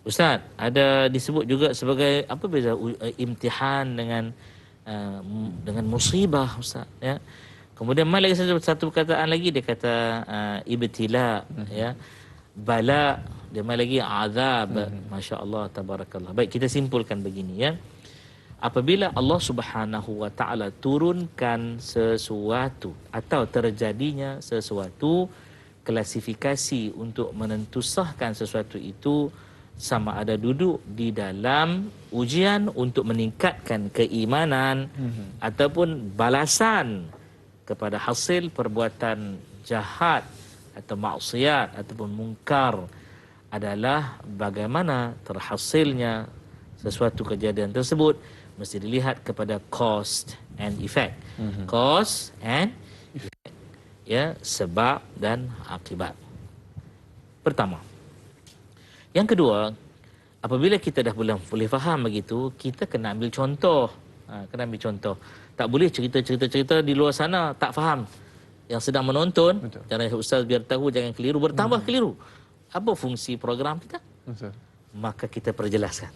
Ustaz, ada disebut juga sebagai apa beza imtihan dengan musibah Ustaz, ya. Kemudian mai lagi satu perkataan lagi, dia kata ibtila, ya. Bala, dia mai lagi azab. Masya-Allah, tabarakallah. Baik, kita simpulkan begini, ya. Apabila Allah Subhanahu Wa Taala turunkan sesuatu atau terjadinya sesuatu, klasifikasi untuk menentusahkan sesuatu itu sama ada duduk di dalam ujian untuk meningkatkan keimanan ataupun balasan kepada hasil perbuatan jahat atau maksiat ataupun mungkar, adalah bagaimana terhasilnya sesuatu kejadian tersebut mesti dilihat kepada cause and effect. Cause and effect, ya, sebab dan akibat. Pertama. Yang kedua, apabila kita dah boleh faham begitu, kita kena ambil contoh. Kena ambil contoh. Tak boleh cerita di luar sana tak faham. Yang sedang menonton, jangan Ustaz biar tahu jangan keliru, bertambah keliru. Apa fungsi program kita? Maka kita perjelaskan.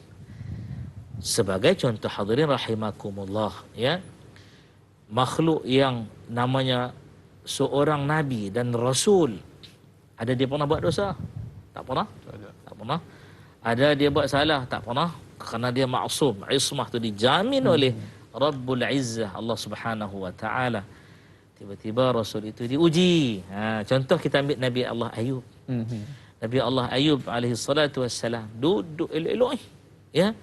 Sebagai contoh, hadirin rahimakumullah, ya. Makhluk yang namanya seorang nabi dan rasul, Ada dia pernah buat dosa? Tak pernah. ada. Tak pernah. Ada dia buat salah? Tak pernah. Kerana dia maksum. Ismah tu dijamin oleh Rabbul Izzah, Allah Subhanahu wa taala. Tiba-tiba Rasul itu diuji. Contoh kita ambil Nabi Allah Ayub. Nabi Allah Ayub alaihi salatu wassalam duduk elok-elok ya.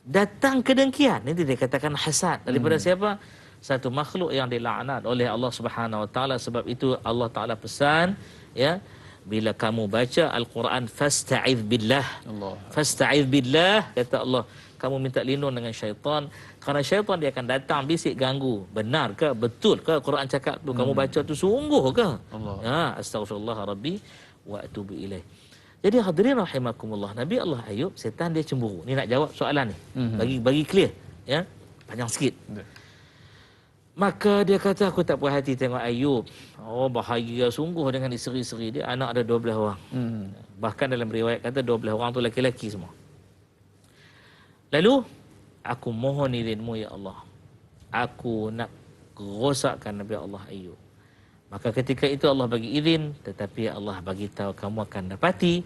Datang kedengkian. Ini dia katakan hasad daripada siapa? Satu makhluk yang dilaknat oleh Allah Subhanahu wa taala. Sebab itu Allah Taala pesan ya, bila kamu baca Al-Quran, fasta'iz billah. Fasta'iz billah, kata Allah, kamu minta lindung dengan syaitan. Kerana syaitan dia akan datang bisik ganggu. Benar ke? Betul ke Quran cakap tu? Kamu baca tu sungguh ke? Ya, astaghfirullah rabbi wa atubu ilaih. Jadi hadirin rahimakumullah, Nabi Allah Ayub, setan dia cemburu. Ni nak jawab soalan ni. Bagi clear ya. Panjang sikit. Maka dia kata, aku tak puas hati tengok Ayub. Oh, bahagia sungguh dengan isteri-isteri dia. Anak ada 12 orang. Bahkan dalam riwayat kata 12 orang tu lelaki-lelaki semua. Lalu, aku mohon izinmu ya Allah. Aku nak rosakkan Nabi Allah Ayub. Maka ketika itu Allah bagi izin. Tetapi Allah bagi tahu kamu akan dapati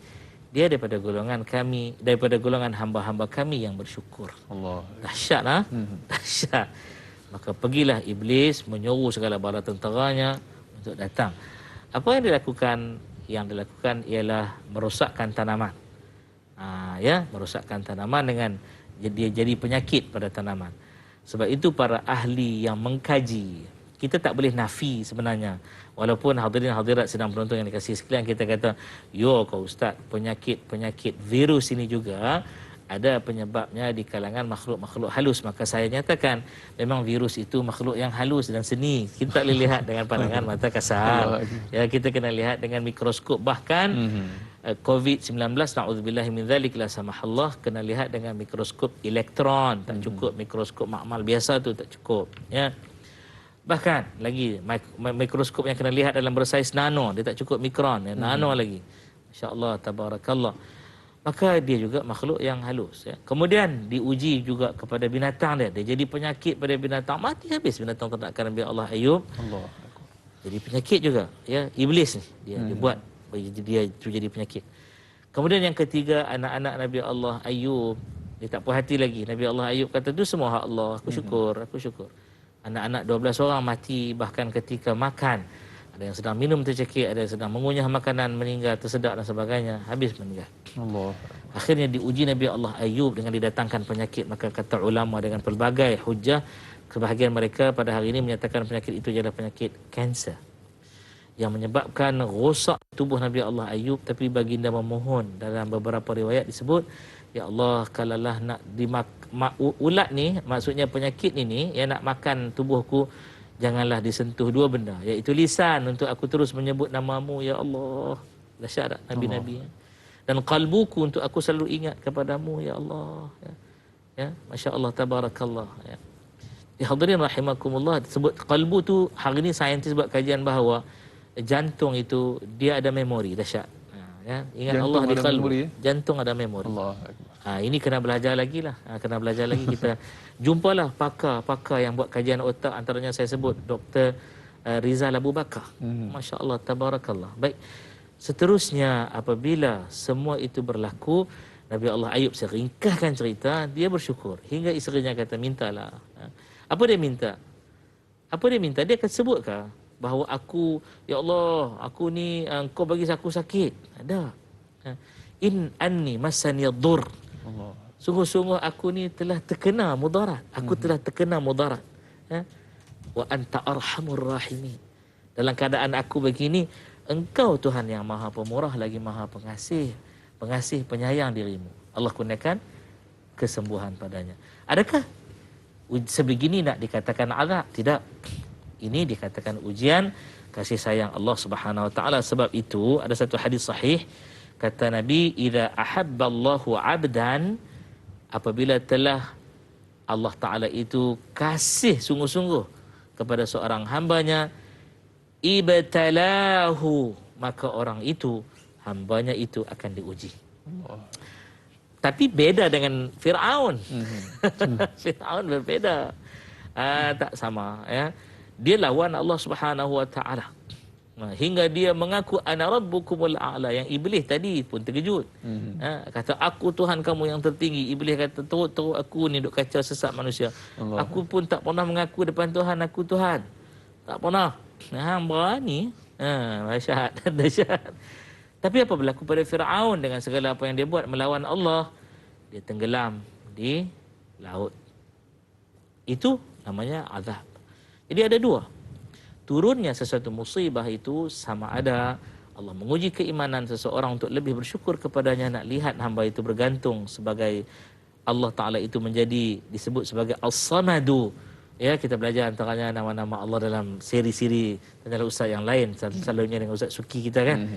dia daripada golongan kami, daripada golongan hamba-hamba kami yang bersyukur. Allah. Dahsyat lah. Dahsyat. Maka pergilah iblis menyuruh segala bala tenteranya untuk datang. Apa yang dilakukan? Yang dilakukan ialah merosakkan tanaman. Ya, merosakkan tanaman dengan dia jadi penyakit pada tanaman. Sebab itu para ahli yang mengkaji, kita tak boleh nafi sebenarnya. Walaupun hadirin hadirat sedang penonton yang dikasihi sekalian, kita kata, yo kau ustaz, penyakit virus ini juga ada penyebabnya di kalangan makhluk-makhluk halus. Maka saya nyatakan memang virus itu makhluk yang halus dan seni. Kita tak boleh lihat dengan pandangan mata kasar. Ya, kita kena lihat dengan mikroskop. Bahkan COVID-19, na'udzubillahi min dzalik, la samahallah, kena lihat dengan mikroskop elektron. Tak cukup mikroskop makmal biasa tu, tak cukup. Ya. Bahkan lagi mikroskop yang kena lihat dalam bersaiz nano, dia tak cukup mikron, ya, nano lagi. Masya-Allah, tabarakallah. Maka dia juga makhluk yang halus ya. Kemudian diuji juga kepada binatang dia. Dia jadi penyakit pada binatang, mati habis binatang ternakan Nabi Allah Ayub. Allah. Jadi penyakit juga ya. Iblis ni dia buat dia itu jadi penyakit. Kemudian yang ketiga, anak-anak Nabi Allah Ayub, dia tak puas hati lagi. Nabi Allah Ayub kata, tu semua hak Allah, aku syukur. Anak-anak 12 orang mati bahkan ketika makan. Ada yang sedang minum tercekik, ada yang sedang mengunyah makanan, meninggal, tersedak dan sebagainya, habis meninggal. Allah. Akhirnya diuji Nabi Allah Ayub dengan didatangkan penyakit. Maka kata ulama dengan pelbagai hujah, kebahagiaan mereka pada hari ini menyatakan penyakit itu adalah penyakit kanser yang menyebabkan rosak tubuh Nabi Allah Ayub. Tapi baginda memohon, dalam beberapa riwayat disebut, ya Allah, kalaulah nak ulat ni, maksudnya penyakit ni yang nak makan tubuhku, janganlah disentuh dua benda, iaitu lisan untuk aku terus menyebut namamu ya Allah, dahsyat tak nabi-nabi, dan qalbuku untuk aku selalu ingat kepadamu ya Allah, ya masya-Allah, tabarakallah ya. Hadirin rahimakumullah, sebut qalbu tu, hari ni saintis buat kajian bahawa jantung itu dia ada memori, dahsyat. Ya, ingat jantung Allah di qalbu, jantung ada memori. Allah. Ini kena belajar lagi lah. Kena belajar lagi. Kita jumpalah pakar-pakar yang buat kajian otak. Antaranya saya sebut Dr. Rizal Abu Bakar. Masya Allah, tabarakallah. Baik. Seterusnya, apabila semua itu berlaku, Nabi Allah Ayub, saya ringkaskan cerita, dia bersyukur. Hingga isterinya kata, mintalah. Apa dia minta? Dia akan sebutkah bahawa aku, ya Allah, aku ni, engkau bagi aku sakit? Ada. In anni masani ad-dur. Sungguh-sungguh aku ni telah terkena mudarat. Aku telah terkena mudarat. Wa anta arhamur rahimin. Dalam keadaan aku begini, engkau Tuhan yang maha pemurah lagi maha pengasih. Pengasih penyayang dirimu. Allah kurniakan kesembuhan padanya. Adakah sebegini nak dikatakan azab? Tidak. Ini dikatakan ujian kasih sayang Allah Subhanahu wa taala. Sebab itu ada satu hadis sahih, kata Nabi, idza ahabballahu 'abdan, apabila telah Allah Taala itu kasih sungguh-sungguh kepada seorang hambanya, ibtalahu, maka orang itu, hambanya itu akan diuji. Tapi beda dengan Fir'aun. Fir'aun berbeda. Tak sama ya. Dia lawan Allah Subhanahu wa taala. Hingga dia mengaku ana rabbukumul a'la. Yang iblis tadi pun terkejut. Kata aku Tuhan kamu yang tertinggi. Iblis kata teruk aku ni duk kacau sesat manusia. Allah. Aku pun tak pernah mengaku depan Tuhan aku Tuhan. Tak pernah. Hang berani. Dahsyat. Dahsyat. Tapi apa berlaku pada Firaun dengan segala apa yang dia buat melawan Allah? Dia tenggelam di laut. Itu namanya azab. Jadi ada dua. Turunnya sesuatu musibah itu sama ada Allah menguji keimanan seseorang untuk lebih bersyukur kepadanya, nak lihat hamba itu bergantung sebagai Allah Ta'ala itu menjadi disebut sebagai As-Samadu. Ya, kita belajar antaranya nama-nama Allah dalam siri-siri dan ustaz yang lain, selalunya dengan Ustaz Suki kita kan.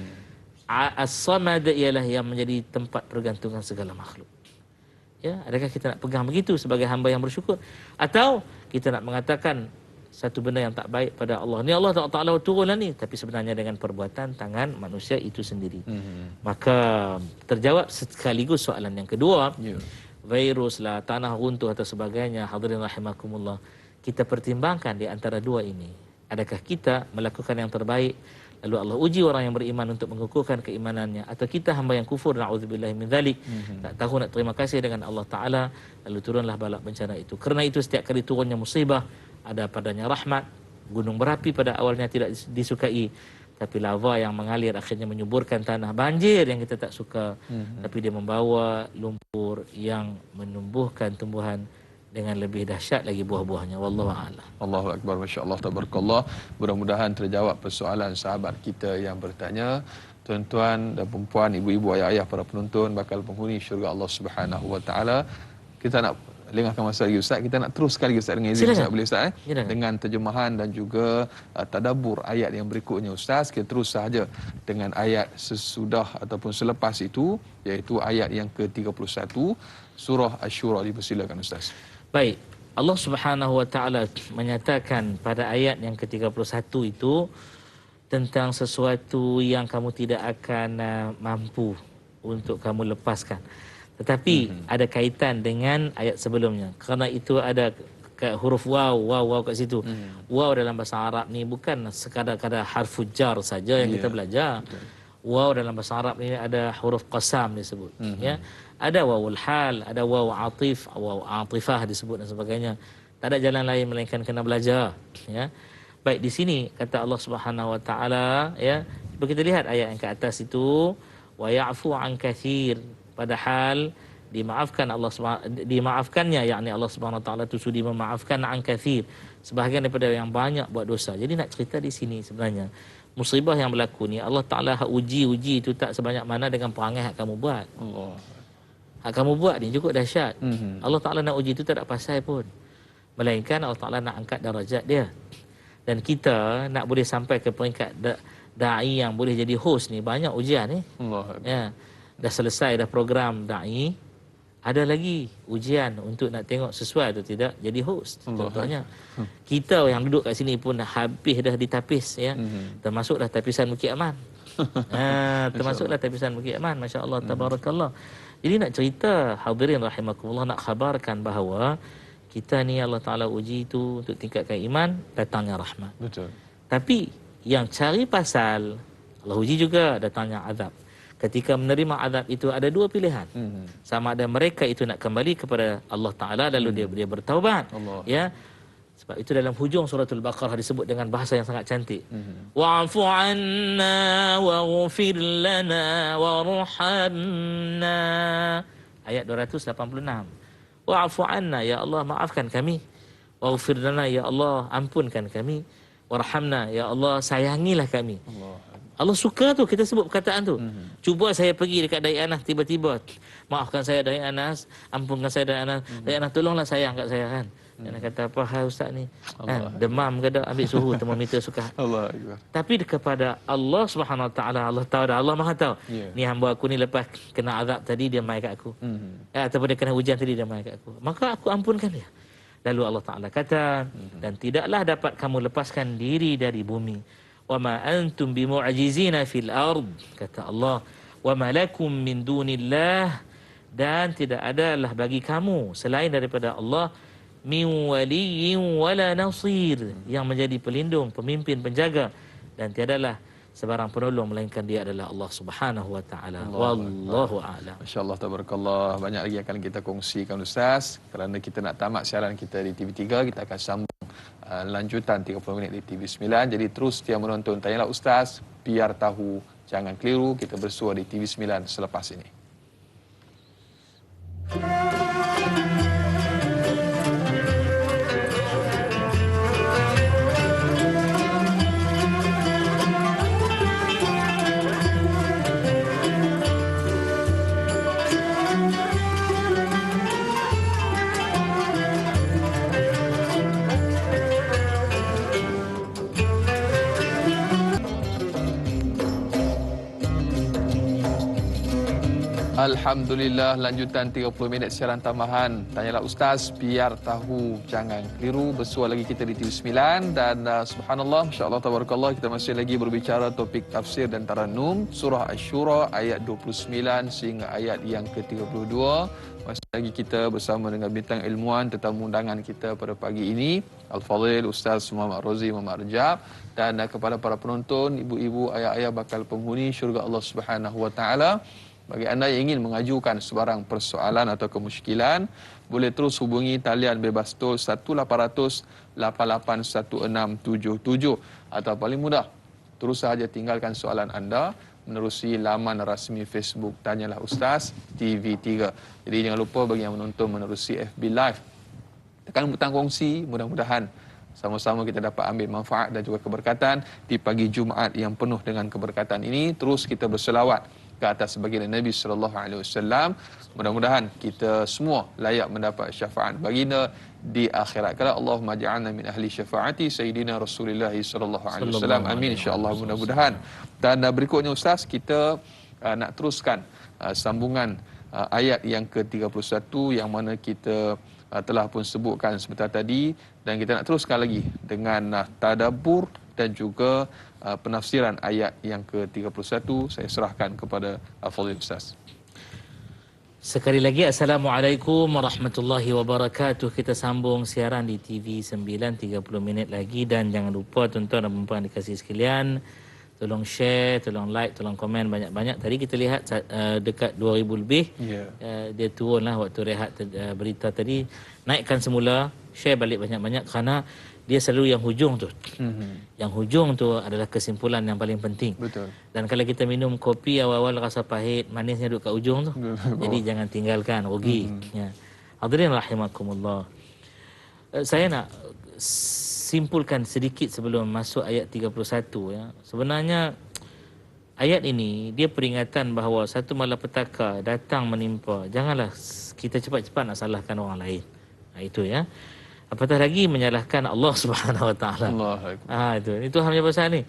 As-Samad ialah yang menjadi tempat pergantungan segala makhluk. Ya, adakah kita nak pegang begitu sebagai hamba yang bersyukur, atau kita nak mengatakan satu benda yang tak baik pada Allah ni Allah Ta'ala turunlah ni, tapi sebenarnya dengan perbuatan tangan manusia itu sendiri. Maka terjawab sekaligus soalan yang kedua, virus lah, tanah runtuh atau sebagainya. Hadirin rahimakumullah, kita pertimbangkan di antara dua ini, adakah kita melakukan yang terbaik lalu Allah uji orang yang beriman untuk mengukuhkan keimanannya, atau kita hamba yang kufur, na'udzubillahi min dzalik, tak tahu nak terima kasih dengan Allah Ta'ala, lalu turunlah bala bencana itu. Kerana itu setiap kali turunnya musibah ada padanya rahmat. Gunung berapi pada awalnya tidak disukai, tapi lava yang mengalir akhirnya menyuburkan tanah. Banjir yang kita tak suka, tapi dia membawa lumpur yang menumbuhkan tumbuhan dengan lebih dahsyat lagi buah-buahnya. Wallahu a'lam. Allahu akbar, masya-Allah, tabarakallah. Mudah-mudahan terjawab persoalan sahabat kita yang bertanya. Tuan-tuan dan puan-puan, ibu-ibu, ayah-ayah, para penonton bakal penghuni syurga Allah Subhanahu wa taala. Kita nak lengahkan masa lagi Ustaz, kita nak terus sekali Ustaz dengan izin Ustaz, boleh Ustaz dengan terjemahan dan juga tadabbur ayat yang berikutnya Ustaz. Kita terus sahaja dengan ayat sesudah ataupun selepas itu, iaitu ayat yang ke-31 surah Asy-Syura. Dipersilakan Ustaz. Baik, Allah Subhanahu wa taala menyatakan pada ayat yang ke-31 itu tentang sesuatu yang kamu tidak akan mampu untuk kamu lepaskan. Tetapi ada kaitan dengan ayat sebelumnya. Kerana itu ada huruf waw kat situ. Waw dalam bahasa Arab ni bukan sekadar-kadar harfu jar saja yang kita belajar. Waw dalam bahasa Arab ni ada huruf qasam disebut. Ya. Ada wawul hal, ada waw atif, waw atifah disebut dan sebagainya. Tak ada jalan lain melainkan kena belajar, ya. Baik, di sini kata Allah Subhanahu wa taala, ya. Cuba kita lihat ayat yang ke atas itu, wa ya'fu an katsir, padahal dimaafkannya, yakni Allah Subhanahu wa taala itu sudi memaafkan an katsir, sebahagian daripada yang banyak buat dosa. Jadi nak cerita di sini sebenarnya musibah yang berlaku ni Allah Taala uji itu tak sebanyak mana dengan perangai yang kamu buat. Allah. Hak kamu buat ni cukup dahsyat. Allah Ta'ala nak uji itu tak ada pasal pun, melainkan Allah Ta'ala nak angkat darajat dia. Dan kita nak boleh sampai ke peringkat da'i yang boleh jadi host ni, banyak ujian ni. Ya. Dah selesai dah program da'i, ada lagi ujian untuk nak tengok sesuai atau tidak jadi host. Contohnya kita yang duduk kat sini pun habis dah ditapis, ya. Termasuklah tapisan Bukit Aman. Termasuklah tapisan Bukit Aman, masya-Allah, tabarakallah. Jadi nak cerita, hadirin rahimakumullah, nak khabarkan bahawa kita ni Allah Ta'ala uji itu untuk tingkatkan iman, datangnya rahmat. Betul. Tapi yang cari pasal, Allah uji juga datangnya azab. Ketika menerima azab itu ada dua pilihan. Sama ada mereka itu nak kembali kepada Allah Ta'ala lalu dia bertaubat. Ya. Sebab itu dalam hujung suratul Baqarah disebut dengan bahasa yang sangat cantik. Wa'fu 'anna waghfir lana warhamna. Ayat 286. Wa'fu 'anna, ya Allah maafkan kami. Waghfir lana, ya Allah ampunkan kami. Warhamna, ya Allah sayangilah kami. Allah suka tu kita sebut perkataan tu. Cuba saya pergi dekat Dai Anas tiba-tiba, maafkan saya Dai Anas, ampunkan saya Dai Anas. Dai Anas tolonglah sayang kat saya kan. Dan kata apa hal ustaz ni? Demam ke dak, ambil suhu termometer suka. Allah Akbar. Tapi kepada Allah Subhanahu Wa Taala, Allah tahu dah, Allah Maha tahu. Ni hamba aku ni lepas kena azab tadi dia mai kat aku. Ataupun dia kena hujan tadi dia mai kat aku. Maka aku ampunkan dia. Lalu Allah Taala kata, dan tidaklah dapat kamu lepaskan diri dari bumi. Wa ma antum bimu'jizina fil ard, kata Allah. Wa ma lakum min dunillah, dan tidak adalah bagi kamu selain daripada Allah min waliyyin wala nasir, yang menjadi pelindung, pemimpin, penjaga, dan tiadalah sebarang penolong melainkan dia adalah Allah Subhanahu wa taala. Wallahu a'lam. Masya-Allah, tabarakallah. Banyak lagi yang akan kita kongsikan Ustaz. Kerana kita nak tamat siaran kita di TV3, kita akan sambung lanjutan 30 minit di TV9. Jadi terus setia menonton Tanyalah Ustaz, biar tahu jangan keliru. Kita bersua di TV9 selepas ini. Alhamdulillah, lanjutan 30 minit siaran tambahan Tanyalah Ustaz, biar tahu jangan keliru. Bersua lagi kita di TV9 dan subhanallah, masya-Allah, tabarakallah, kita masih lagi berbicara topik tafsir dan taranum surah Asy-Syura ayat 29 sehingga ayat yang ke-32. Masih lagi kita bersama dengan bintang ilmuwan tetamu undangan kita pada pagi ini, Al-Fadhil Ustaz Muhammad Rozi Muhammad Rajab, dan kepada para penonton, ibu-ibu, ayah-ayah bakal penghuni syurga Allah Subhanahu wa taala. Bagi anda yang ingin mengajukan sebarang persoalan atau kemusykilan, boleh terus hubungi talian bebas tol 1800 881677 atau paling mudah, terus sahaja tinggalkan soalan anda menerusi laman rasmi Facebook Tanyalah Ustaz TV3. Jadi jangan lupa bagi yang menonton menerusi FB Live, tekan butang kongsi, mudah-mudahan sama-sama kita dapat ambil manfaat dan juga keberkatan di pagi Jumaat yang penuh dengan keberkatan ini. Terus kita berselawat ke atas baginda Nabi sallallahu alaihi wasallam. Mudah-mudahan kita semua layak mendapat syafaat baginda di akhirat kelak. Allahumma ja'alna min ahli syafaati sayyidina Rasulillah sallallahu alaihi wasallam. Amin insya-Allah, mudah-mudahan. Dan berikutnya Ustaz, kita nak teruskan sambungan ayat yang ke-31 yang mana kita telah pun sebutkan sebentar tadi, dan kita nak teruskan lagi dengan tadabbur dan juga penafsiran ayat yang ke-31. Saya serahkan kepada Al-Fadhil Ustaz. Sekali lagi, Assalamualaikum warahmatullahi wabarakatuh. Kita sambung siaran di TV9 30 minit lagi. Dan jangan lupa tuan-tuan dan puan-puan dikasihi sekalian, tolong share, tolong like, tolong komen banyak-banyak. Tadi kita lihat dekat 2000 lebih. Dia turun lah waktu rehat berita tadi. Naikkan semula, share balik banyak-banyak kerana dia selalu yang hujung tu. Yang hujung tu adalah kesimpulan yang paling penting. Betul. Dan kalau kita minum kopi awal-awal rasa pahit, manisnya duduk kat ujung tu. Jadi jangan tinggalkan, rugi. Ya. Hadirin rahimakumullah. Saya nak simpulkan sedikit sebelum masuk ayat 31 ya. Sebenarnya ayat ini dia peringatan bahawa satu malapetaka datang menimpa. Janganlah kita cepat-cepat nak salahkan orang lain. Itu ya. Apatah lagi menyalahkan Allah Subhanahu wa taala. Itu hanya pasal ni.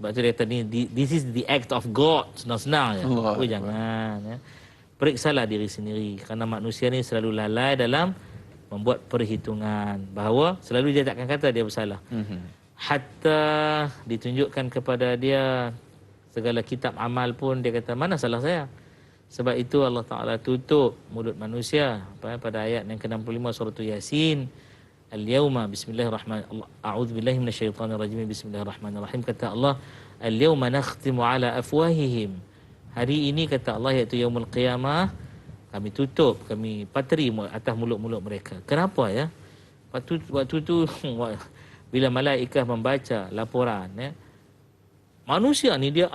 Sebab tu dia kata ni, this is the act of God. Senang-senang je. Jangan ya. Periksalah diri sendiri kerana manusia ni selalu lalai dalam membuat perhitungan bahawa selalu dia takkan kata dia bersalah. Hatta ditunjukkan kepada dia segala kitab amal pun dia kata mana salah saya. Sebab itu Allah Taala tutup mulut manusia pada ayat yang ke-65 surah Yasin. Al-yawma bismillahirrahmanirrahim. A'udzubillahi minasyaitonirrajim. Bismillahirrahmanirrahim. Kata Allah, al-yawma nakhtimu ala afwahihim. Hari ini kata Allah, iaitu yaumul qiyamah, kami tutup, kami patri atas mulut-mulut mereka. Kenapa ya? Waktu tu bila malaikat membaca laporan ya, manusia ni dia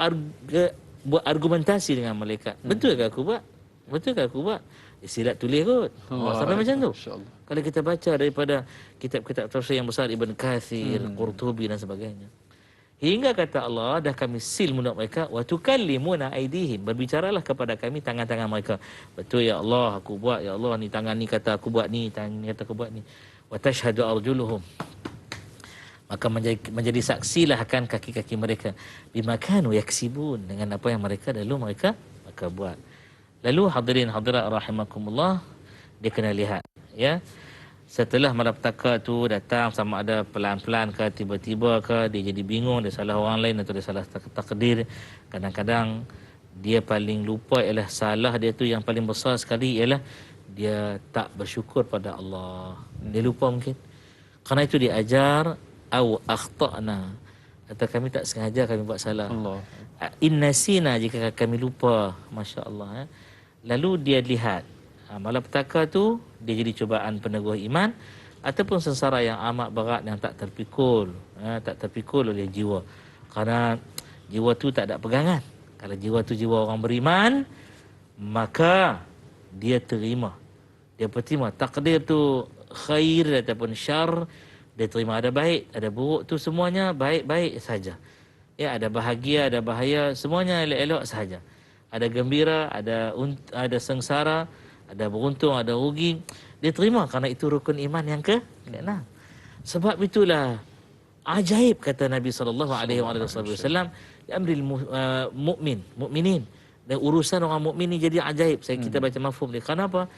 buat argumentasi dengan malaikat. Betul ke aku buat? Betul ke aku buat? Silat tulis kot. Sampai macam tu. Kalau kita baca daripada kitab-kitab tafsir yang besar, Ibn Kathir, Qurtubi dan sebagainya. Hingga kata Allah, dah kami seal mulut mereka, wa tukallimuna aydihim, berbicaralah kepada kami tangan-tangan mereka. Betul ya Allah, aku buat. Ya Allah, ni tangan ni kata aku buat ni, tangan ni kata aku buat ni. Wa tashhadu arjuluhum, maka menjadi saksilah akan kaki-kaki mereka, bima kanu yaksibun, dengan apa yang mereka mereka buat. Lalu hadirin hadirat rahimakumullah, dia kena lihat ya, setelah malapetaka tu datang, sama ada pelan-pelan ke tiba-tiba ke, dia jadi bingung, dia salah orang lain atau dia salah takdir. Kadang-kadang dia paling lupa ialah salah dia tu yang paling besar sekali ialah dia tak bersyukur pada Allah. Dia lupa mungkin. Kerana itu dia ajar au akhtana, atau kami tak sengaja kami buat salah. Allah. In nasina, jika kami lupa, masya-Allah. Lalu dia lihat malapetaka tu dia jadi cubaan peneguh iman ataupun sengsara yang amat berat yang tak terpikul, tak terpikul oleh jiwa. Kerana jiwa tu tak ada pegangan. Kalau jiwa tu jiwa orang beriman, maka dia terima. Dia terima takdir tu khair ataupun syar, dia terima. Ada baik, ada buruk tu semuanya baik-baik saja. Ya, ada bahagia, ada bahaya, semuanya elok-elok saja. Ada gembira, ada sengsara, ada beruntung, ada rugi. Dia terima kerana itu rukun iman yang ke-6. Sebab itulah ajaib kata Nabi SAW, amril mukminin. Dan urusan orang mukmin ni jadi ajaib. Kita baca mafhum dia. Kenapa?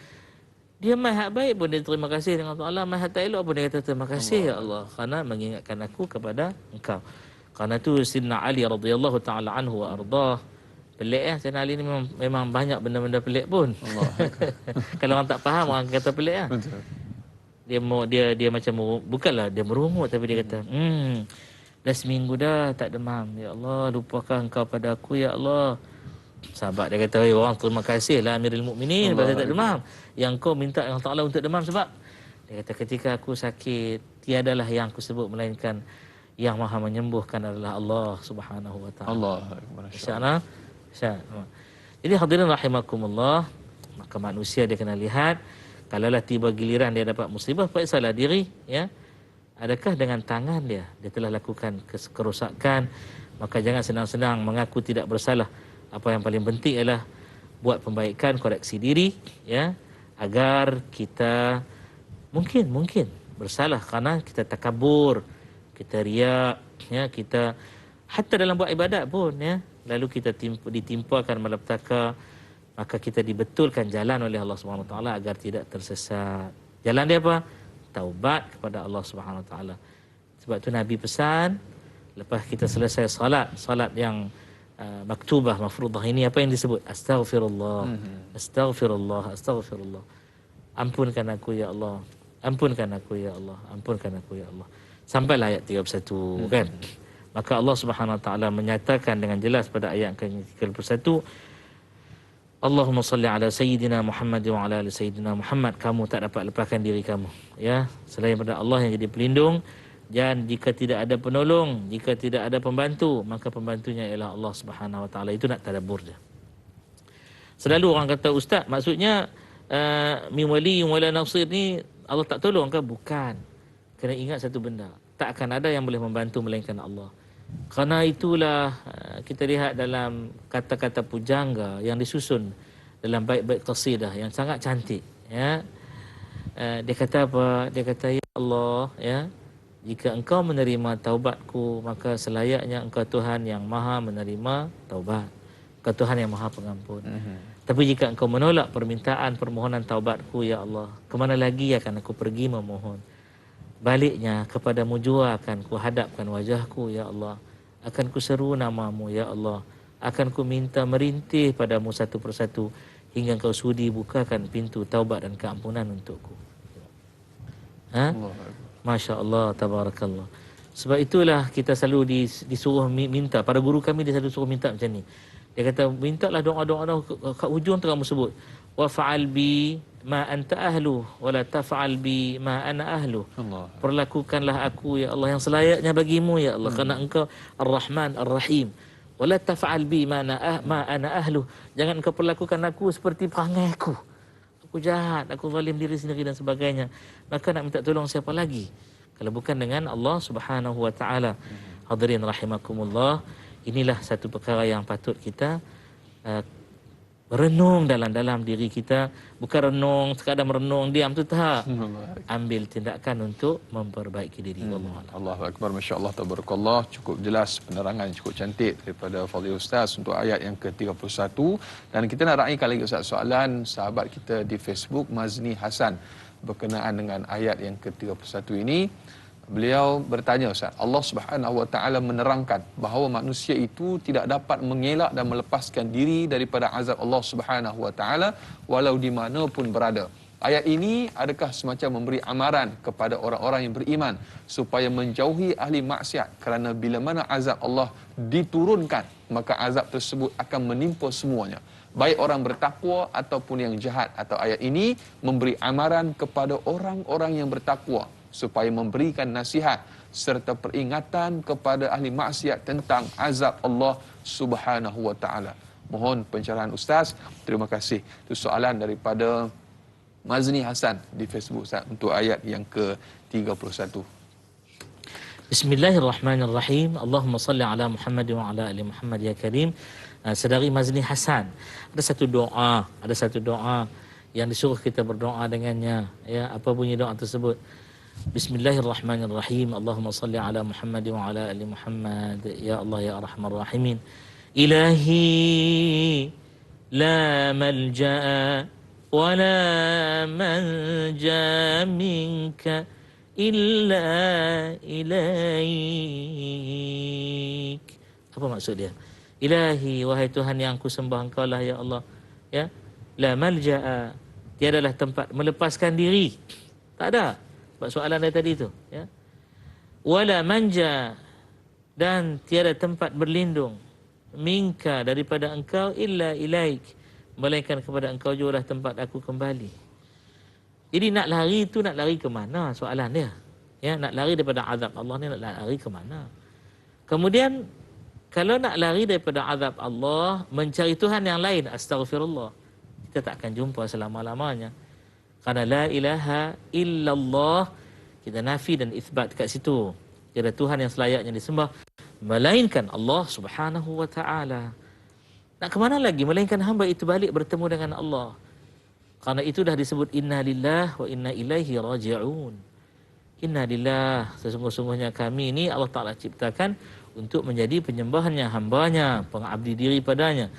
Dia mahat baik pun dia terima kasih dengan Allah, mahat tak elok pun dia kata terima kasih ya Allah kerana mengingatkan aku kepada engkau. Kerana tu Sayyidina Ali radhiyallahu taala anhu wa ardah. Pelik Sayyidina Ali ni memang banyak benda-benda pelik pun. Kalau orang tak faham orang kata pelik Dia macam bukanlah dia merungut tapi dia kata, dah seminggu dah tak demam. Ya Allah, lupakan engkau pada aku ya Allah. Sahabat dia kata, orang terima kasih lah Amirul Mukminin pasal tak demam. Yang kau minta Allah Ta'ala untuk demam sebab dia kata ketika aku sakit tiadalah yang aku sebut melainkan yang maha menyembuhkan adalah Allah Subhanahu wa ta'ala. Allah. Masyaallah. Jadi hadirin rahimakumullah, maka manusia dia kena lihat kalaulah tiba giliran dia dapat musibah, periksalah diri ya. Adakah dengan tangan dia telah lakukan kerosakan? Maka jangan senang-senang mengaku tidak bersalah. Apa yang paling penting ialah buat pembaikan, koreksi diri ya, agar kita mungkin bersalah kerana kita takabur, kita riak ya, kita hatta dalam buat ibadat pun ya, lalu kita ditimpakan malapetaka, maka kita dibetulkan jalan oleh Allah Subhanahu Wa Taala agar tidak tersesat. Jalan dia apa? Taubat kepada Allah Subhanahu Wa Taala. Sebab tu Nabi pesan lepas kita selesai salat yang maktubah, mafruḍah ini apa yang disebut? Astaghfirullah. Astaghfirullah. Astaghfirullah. Ampunkan aku ya Allah. Ampunkan aku ya Allah. Ampunkan aku ya Allah. Sampailah ayat 31 kan. Maka Allah Subhanahu Wa Taala menyatakan dengan jelas pada ayat ke-31, Allahumma salli ala sayyidina Muhammad wa ala ali sayyidina Muhammad. Kamu tak dapat lepaskan diri kamu ya, selain pada Allah yang jadi pelindung. Dan jika tidak ada penolong, jika tidak ada pembantu, maka pembantunya ialah Allah Subhanahu Wa Taala. Itu nak tadabbur je. Selalu orang kata, ustaz, maksudnya min wali wala nasir ni Allah tak tolong ke? Bukan. Kena ingat satu benda, tak akan ada yang boleh membantu melainkan Allah. Kerana itulah kita lihat dalam kata-kata pujangga yang disusun dalam bait-bait qasidah yang sangat cantik ya. Dia kata apa? Dia kata, ya Allah ya, jika engkau menerima taubatku, maka selayaknya engkau Tuhan yang maha menerima taubat. Engkau Tuhan yang maha pengampun. Tapi jika engkau menolak permohonan taubatku, ya Allah, kemana lagi akan aku pergi memohon? Baliknya kepadamu jua akan ku hadapkan wajahku, ya Allah. Akan ku seru namamu, ya Allah. Akan ku minta merintih padamu satu persatu hingga engkau sudi bukakan pintu taubat dan keampunan untukku. Masya Allah, tabarakallah. Sebab itulah kita selalu disuruh minta. Para guru kami dia selalu suruh minta macam ni. Dia kata, mintalah doa-doa kat hujung tu kamu sebut, wa fa'al bi ma anta ahlu wa la taf'al bi ma ana ahlu. Perlakukanlah aku ya Allah yang selayaknya bagimu ya Allah, kerana engkau Ar-Rahman Ar-Rahim. Wa la taf'al bi ma ana ahlu. Jangan engkau perlakukan aku seperti perangai aku. Aku jahat, aku zalim diri sendiri dan sebagainya. Maka nak minta tolong siapa lagi kalau bukan dengan Allah Subhanahu Wa Taala. Hadirin rahimakumullah, inilah satu perkara yang patut kita renung dalam diri kita. Bukan renung sekadar merenung diam tu tak. Ambil tindakan untuk memperbaiki diri. Allahu akbar, masya-Allah, tabarakallah. Cukup jelas penerangan, cukup cantik daripada Fadhil Ustaz untuk ayat yang ke-31. Dan kita nak raikan lagi Ustaz soalan sahabat kita di Facebook, Mazni Hasan, berkenaan dengan ayat yang ke-31 ini. Beliau bertanya, Ustaz, Allah Subhanahu Wa Taala menerangkan bahawa manusia itu tidak dapat mengelak dan melepaskan diri daripada azab Allah Subhanahu Wa Taala walau di mana pun berada. Ayat ini adakah semacam memberi amaran kepada orang-orang yang beriman supaya menjauhi ahli maksiat, kerana bila mana azab Allah diturunkan, maka azab tersebut akan menimpa semuanya, baik orang bertakwa ataupun yang jahat. Atau ayat ini memberi amaran kepada orang-orang yang bertakwa supaya memberikan nasihat serta peringatan kepada ahli maksiat tentang azab Allah Subhanahu wa taala. Mohon pencerahan Ustaz. Terima kasih. Itu soalan daripada Mazni Hasan di Facebook Ustaz untuk ayat yang ke-31. Bismillahirrahmanirrahim. Allahumma salli ala Muhammad wa ala ali Muhammad ya Karim. Saudari Mazni Hasan, ada satu doa yang disuruh kita berdoa dengannya. Ya, apa bunyi doa tersebut? Bismillahirrahmanirrahim. Allahumma salli ala Muhammad wa ala ali Muhammad. Ya Allah ya Arhamar Rahimin. Ilahi la malja'a wa la manja minka illa ilaik. Apa maksud dia? Ilahi, wahai Tuhan yang aku sembah, Engkau lah ya Allah. Ya, la malja'a, tiadalah tempat melepaskan diri. Tak ada. Sebab soalan dia tadi tu, ya. Wala manja, dan tiada tempat berlindung, minka, daripada Engkau, illa ilaik, melainkan kepada Engkau jugalah tempat aku kembali. Jadi nak lari tu, nak lari ke mana? Soalan dia. Ya, nak lari daripada azab Allah ni, nak lari ke mana? Kemudian kalau nak lari daripada azab Allah, mencari Tuhan yang lain, astaghfirullah, kita tak akan jumpa selama-lamanya. Kerana la ilaha illallah, kita nafi dan isbat kat situ. Tiada Tuhan yang selayaknya disembah melainkan Allah Subhanahu wa taala. Nak ke mana lagi melainkan hamba itu balik bertemu dengan Allah. Kerana itu dah disebut inna lillah wa inna ilaihi raji'un. Inna lillah, sesungguh-sungguhnya kami ni Allah Ta'ala ciptakan untuk menjadi penyembahnya, hambanya, pengabdi diri padanya.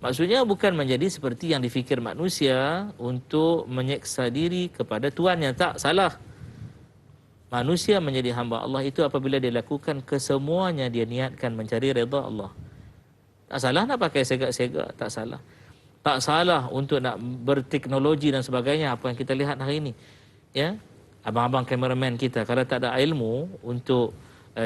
Maksudnya bukan menjadi seperti yang difikir manusia untuk menyeksa diri kepada tuannya. Tak, salah. Manusia menjadi hamba Allah itu apabila dia lakukan kesemuanya, dia niatkan mencari redha Allah. Tak salah nak pakai segak-segak, tak salah. Tak salah untuk nak berteknologi dan sebagainya, apa yang kita lihat hari ini. Ya, abang-abang kameraman kita kalau tak ada ilmu untuk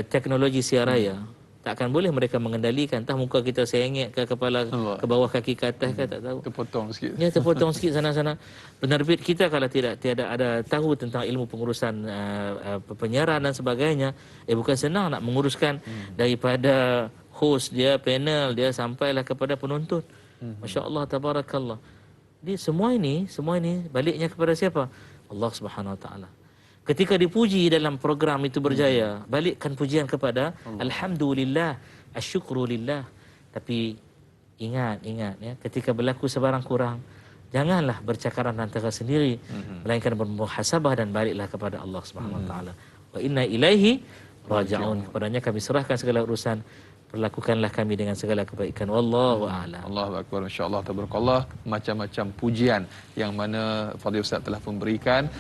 teknologi siaraya, takkan boleh mereka mengendalikan. Entah muka kita sengit ke, kepala ke bawah, kaki ke atas ke, tak tahu. Terpotong sikit. Ya, terpotong sikit sana-sana. Penerbit kita kalau tiada ada tahu tentang ilmu pengurusan penyiaran dan sebagainya, bukan senang nak menguruskan daripada host dia, panel dia, sampailah kepada penonton. Masya-Allah, tabarakallah. Jadi semua ini baliknya kepada siapa? Allah Subhanahu Wa Taala. Ketika dipuji dalam program itu berjaya, balikkan pujian kepada alhamdulillah, asyukrulillah. Tapi ingat ya, ketika berlaku sebarang kurang, janganlah bercakaran antara sendiri, melainkan bermuhasabah dan baliklah kepada Allah Subhanahu Wa Taala. Wa inna ilaihi raji'un. Kepadanya kami serahkan segala urusan, perlakukanlah kami dengan segala kebaikan. Wallahu a'lam. Allahu akbar, masya-Allah, tabarakallah. Macam-macam pujian yang mana Fadil Ustaz telah memberikan.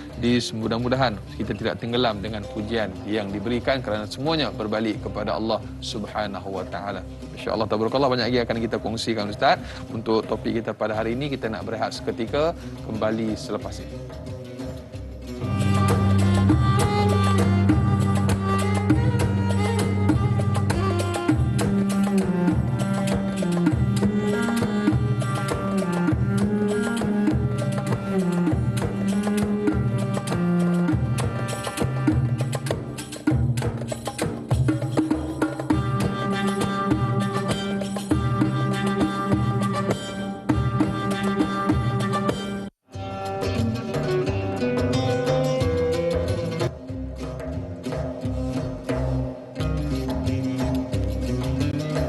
Mudah-mudahan kita tidak tenggelam dengan pujian yang diberikan, kerana semuanya berbalik kepada Allah Subhanahu wa taala. Masya-Allah, tabarakallah. Banyak lagi akan kita kongsikan Ustaz. Untuk topik kita pada hari ini, kita nak berehat seketika, kembali selepas ini.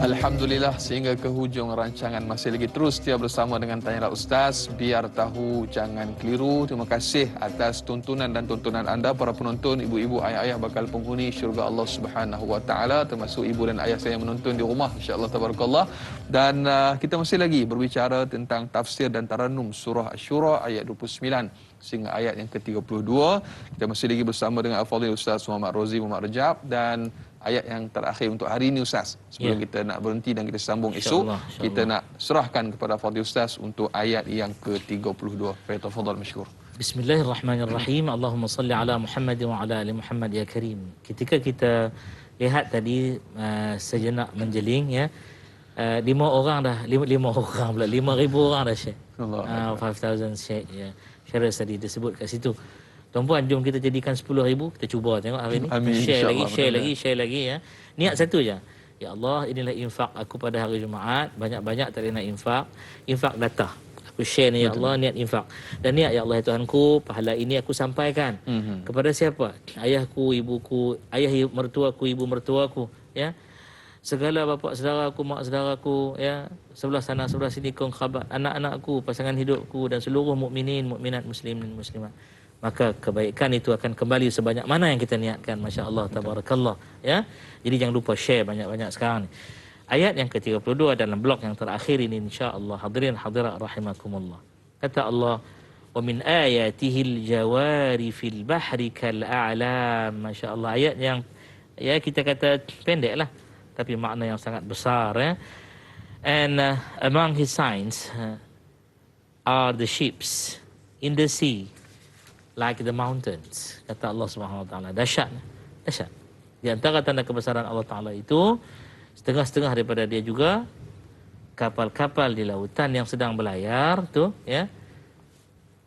Alhamdulillah, sehingga ke hujung rancangan masih lagi terus setia bersama dengan Tanyalah Ustaz. Biar tahu, jangan keliru. Terima kasih atas tontonan dan tontonan anda para penonton, ibu-ibu, ayah-ayah bakal penghuni syurga Allah Subhanahu wa taala, termasuk ibu dan ayah saya yang menonton di rumah, insya-Allah tabarakallah. Dan kita masih lagi berbicara tentang tafsir dan taranum surah Asy-Syura ayat 29 sehingga ayat yang ke-32. Kita masih lagi bersama dengan Al-Fadhil Ustaz Muhammad Rozi Muhammad Rajab, dan ayat yang terakhir untuk hari ini Ustaz. Sebelum kita nak berhenti dan kita sambung esok, kita nak serahkan kepada Fadhil Ustaz untuk ayat yang ke-32. Fa tafadhal mashkur. Bismillahirrahmanirrahim. Allahumma salli ala Muhammad wa ala ali Muhammad ya Karim. Ketika kita lihat tadi sejenak menjeling ya, 5 orang dah, 5 orang pula, 5,000 orang dah share. 5,000 share ya. Share tadi disebut kat situ. Tuan-puan, jom kita jadikan 10,000, kita cuba tengok hari ni. Amin, Share lagi, insyaAllah, share lagi ya. Niat satu je. Ya Allah, inilah infak aku pada hari Jumaat, banyak-banyak tak nak infak. Infak data. Aku share ni ya Allah, niat infak. Dan niat ya Allah ya Tuhanku, pahala ini aku sampaikan kepada siapa? Ayahku, ibuku, ayah mertuaku, ibu mertuaku, ya. Segala bapa saudaraku, mak saudaraku, ya, sebelah sana sebelah sini, kaum kerabat, anak-anakku, pasangan hidupku dan seluruh mukminin, mukminat, muslimin, muslimat. Maka kebaikan itu akan kembali sebanyak mana yang kita niatkan. Masya-Allah, tabarakallah, ya. Jadi jangan lupa share banyak-banyak sekarang ni. Ayat yang ke-32 dalam blok yang terakhir ini, insya-Allah hadirin hadirat rahimakumullah. Kata Allah, wa min ayatihil jawari fil bahri kal a'lam. Masya-Allah, ayat yang ya kita kata pendeklah, tapi makna yang sangat besar ya. And among his signs are the ships in the sea like the mountains. Kata Allah Subhanahu wa taala, dahsyat. Dahsyat. Di antara tanda kebesaran Allah Taala itu, setengah-setengah daripada dia juga kapal-kapal di lautan yang sedang berlayar tu ya.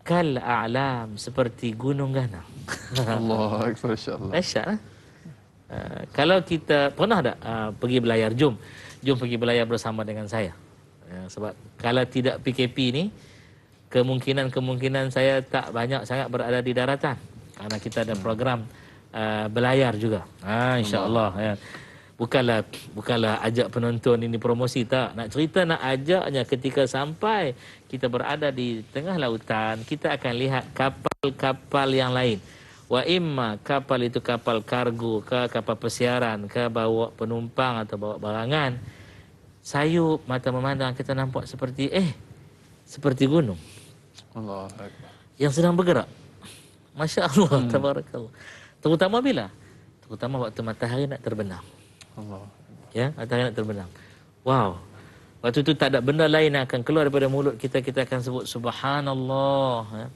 Kal a'lam, seperti gunung ganang. Allahu akbar, insyaallah. Dahsyat lah. Kalau kita pernah tak pergi berlayar, jom pergi berlayar bersama dengan saya. Sebab kalau tidak PKP ni, kemungkinan saya tak banyak sangat berada di daratan, karena kita ada program berlayar juga. InsyaAllah ya. Bukanlah ajak penonton ini promosi, tak. Nak cerita, nak ajaknya ketika sampai kita berada di tengah lautan, kita akan lihat kapal-kapal yang lain. Wa imma kapal itu kapal kargo ke, kapal persiaran ke, bawa penumpang atau bawa barangan. Sayup mata memandang, kita nampak seperti gunung. Allahu akbar. Yang sedang bergerak. Masya-Allah, tabarakallah. Terutama bila? Terutama waktu matahari nak terbenam. Allah. Ya, matahari nak terbenam. Wow. Waktu itu tak ada benda lain yang akan keluar daripada mulut kita, kita akan sebut subhanallah ya.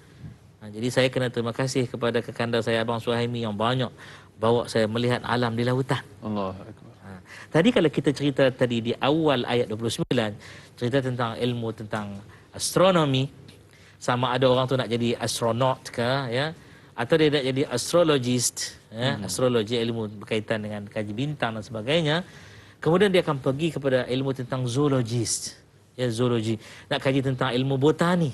Jadi saya kena terima kasih kepada kekanda saya Abang Suhaimi yang banyak bawa saya melihat alam di lautan. Allahu akbar. Tadi kalau kita cerita tadi di awal ayat 29, cerita tentang ilmu tentang astronomi, sama ada orang tu nak jadi astronaut ke ya, atau dia nak jadi astrologist ya, astrologi, ilmu berkaitan dengan kaji bintang dan sebagainya. Kemudian dia akan pergi kepada ilmu tentang zoologist ya, zoologi, nak kaji tentang ilmu botani,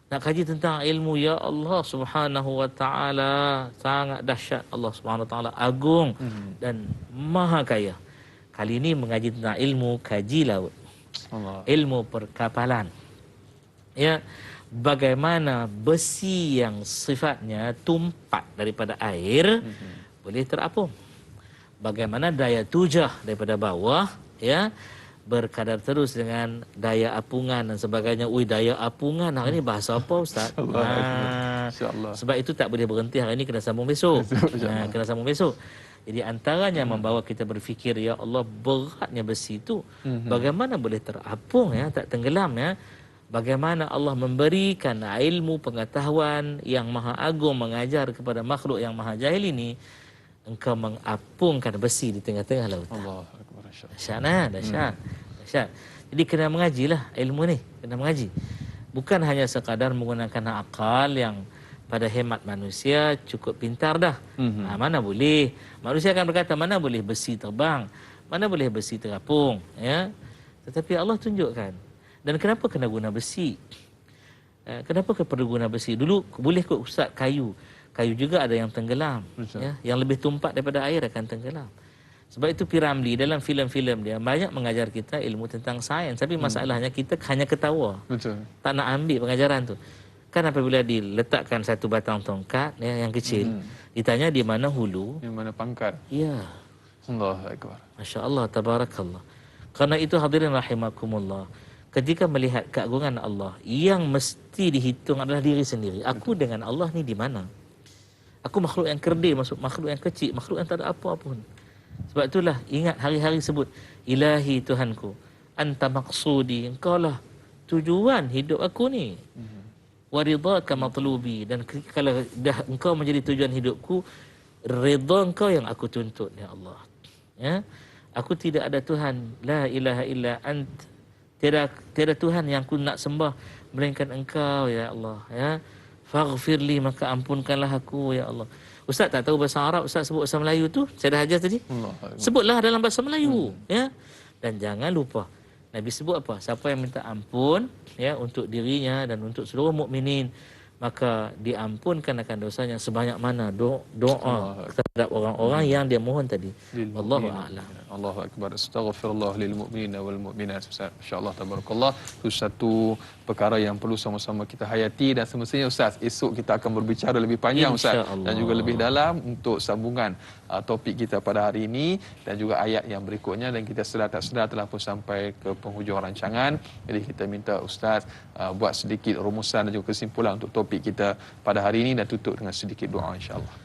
nak kaji tentang ilmu ya Allah Subhanahu wa taala, sangat dahsyat. Allah Subhanahu wa taala agung dan maha kaya. Kali ini mengaji tentang ilmu kaji laut. Allah. Ilmu perkapalan. Ya, bagaimana besi yang sifatnya tumpat daripada air boleh terapung. Bagaimana daya tujah daripada bawah ya berkadar terus dengan daya apungan dan sebagainya. Daya apungan hari ni bahasa apa Ustaz? InsyaAllah. Sebab itu tak boleh berhenti hari ni, kena sambung besok. Kena sambung besok. Jadi antaranya membawa kita berfikir, ya Allah, beratnya besi itu bagaimana boleh terapung ya, tak tenggelam ya. Bagaimana Allah memberikan ilmu pengetahuan yang maha agung mengajar kepada makhluk yang maha jahil ini, engkau mengapungkan besi di tengah-tengah lautan. Allahu akbar. Dahsyat, dahsyat. Jadi kena mengajilah ilmu ni, kena mengaji. Bukan hanya sekadar menggunakan akal yang pada hemat manusia cukup pintar dah. Mana boleh. Manusia akan berkata, mana boleh besi terbang, mana boleh besi terapung ya. Tetapi Allah tunjukkan. Dan kenapa kena guna besi? Kenapa perlu guna besi? Dulu boleh kot Ustaz kayu. Kayu juga ada yang tenggelam ya? Yang lebih tumpat daripada air akan tenggelam. Sebab itu Piramli dalam filem-filem dia banyak mengajar kita ilmu tentang sains. Tapi masalahnya kita hanya ketawa. Betul. Tak nak ambil pengajaran tu. Kan apabila diletakkan satu batang tongkat ya, yang kecil, ditanya di mana hulu, Di mana pangkal. ya. Allahu akbar. Masya-Allah, tabarakallah. Karena itu hadirin rahimakumullah, ketika melihat keagungan Allah, yang mesti dihitung adalah diri sendiri. Aku dengan Allah ni di mana? Aku makhluk yang kerdil, makhluk yang kecil, makhluk yang tak ada apa-apa pun. Sebab itulah ingat hari-hari sebut, Ilahi Tuhanku, Anta maqsudi, engkau lah tujuan hidup aku ni. wa ridhaka matlubi, dan kalau dah engkau menjadi tujuan hidupku, redha engkau yang aku tuntut ya Allah. Ya, aku tidak ada Tuhan, la ilaha illa ant, tiada Tuhan yang aku nak sembah melainkan engkau ya Allah. Ya, faghfirli, maka ampunkanlah aku ya Allah. Ustaz tak tahu bahasa Arab, Ustaz sebut bahasa Melayu tu, saya dah ajar tadi. Sebutlah dalam bahasa Melayu, ya. Dan jangan lupa Nabi sebut apa? Siapa yang minta ampun ya untuk dirinya dan untuk seluruh mukminin, maka diampunkan akan dosanya sebanyak mana doa terhadap orang-orang yang dia mohon tadi. Wallahu a'lam. Allahu akbar. Astaghfirullah lil mu'minina wal mu'minat. Masya-Allah, tabarakallah. Itu satu perkara yang perlu sama-sama kita hayati, dan semestinya Ustaz, esok kita akan berbicara lebih panjang Ustaz, dan juga lebih dalam untuk sambungan topik kita pada hari ini dan juga ayat yang berikutnya, dan kita sedar tak sedar telah pun sampai ke penghujung rancangan. Jadi kita minta Ustaz buat sedikit rumusan dan juga kesimpulan untuk topik kita pada hari ini, dan tutup dengan sedikit doa insya-Allah.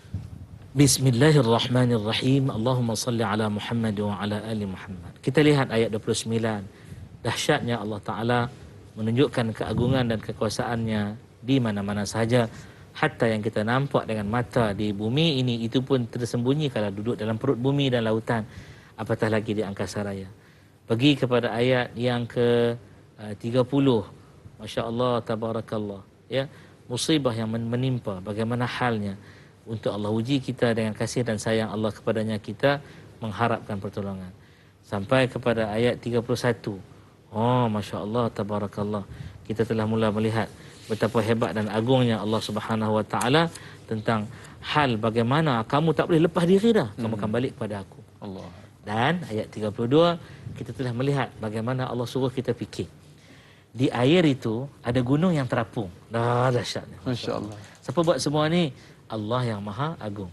Bismillahirrahmanirrahim. Allahumma salli ala Muhammad wa ala ali Muhammad. Kita lihat ayat 29. Dahsyatnya Allah Ta'ala menunjukkan keagungan dan kekuasaannya di mana-mana sahaja. Hatta yang kita nampak dengan mata di bumi ini, itu pun tersembunyi kalau duduk dalam perut bumi dan lautan, apatah lagi di angkasa raya. Pergi kepada ayat yang ke 30. Masya Allah, tabarakallah. Ya, musibah yang menimpa, bagaimana halnya. Untuk Allah uji kita dengan kasih dan sayang Allah kepadanya, kita mengharapkan pertolongan. Sampai kepada ayat 31. Oh, Masya Allah, tabarakallah. Kita telah mula melihat betapa hebat dan agungnya Allah Subhanahu Wa Taala tentang hal bagaimana kamu tak boleh lepas diri dah, kamu akan balik kepada aku. Allah. Dan ayat 32 kita telah melihat bagaimana Allah suruh kita fikir. Di air itu ada gunung yang terapung. Dahsyatnya. Masya-Allah. Siapa buat semua ni? Allah yang Maha Agung.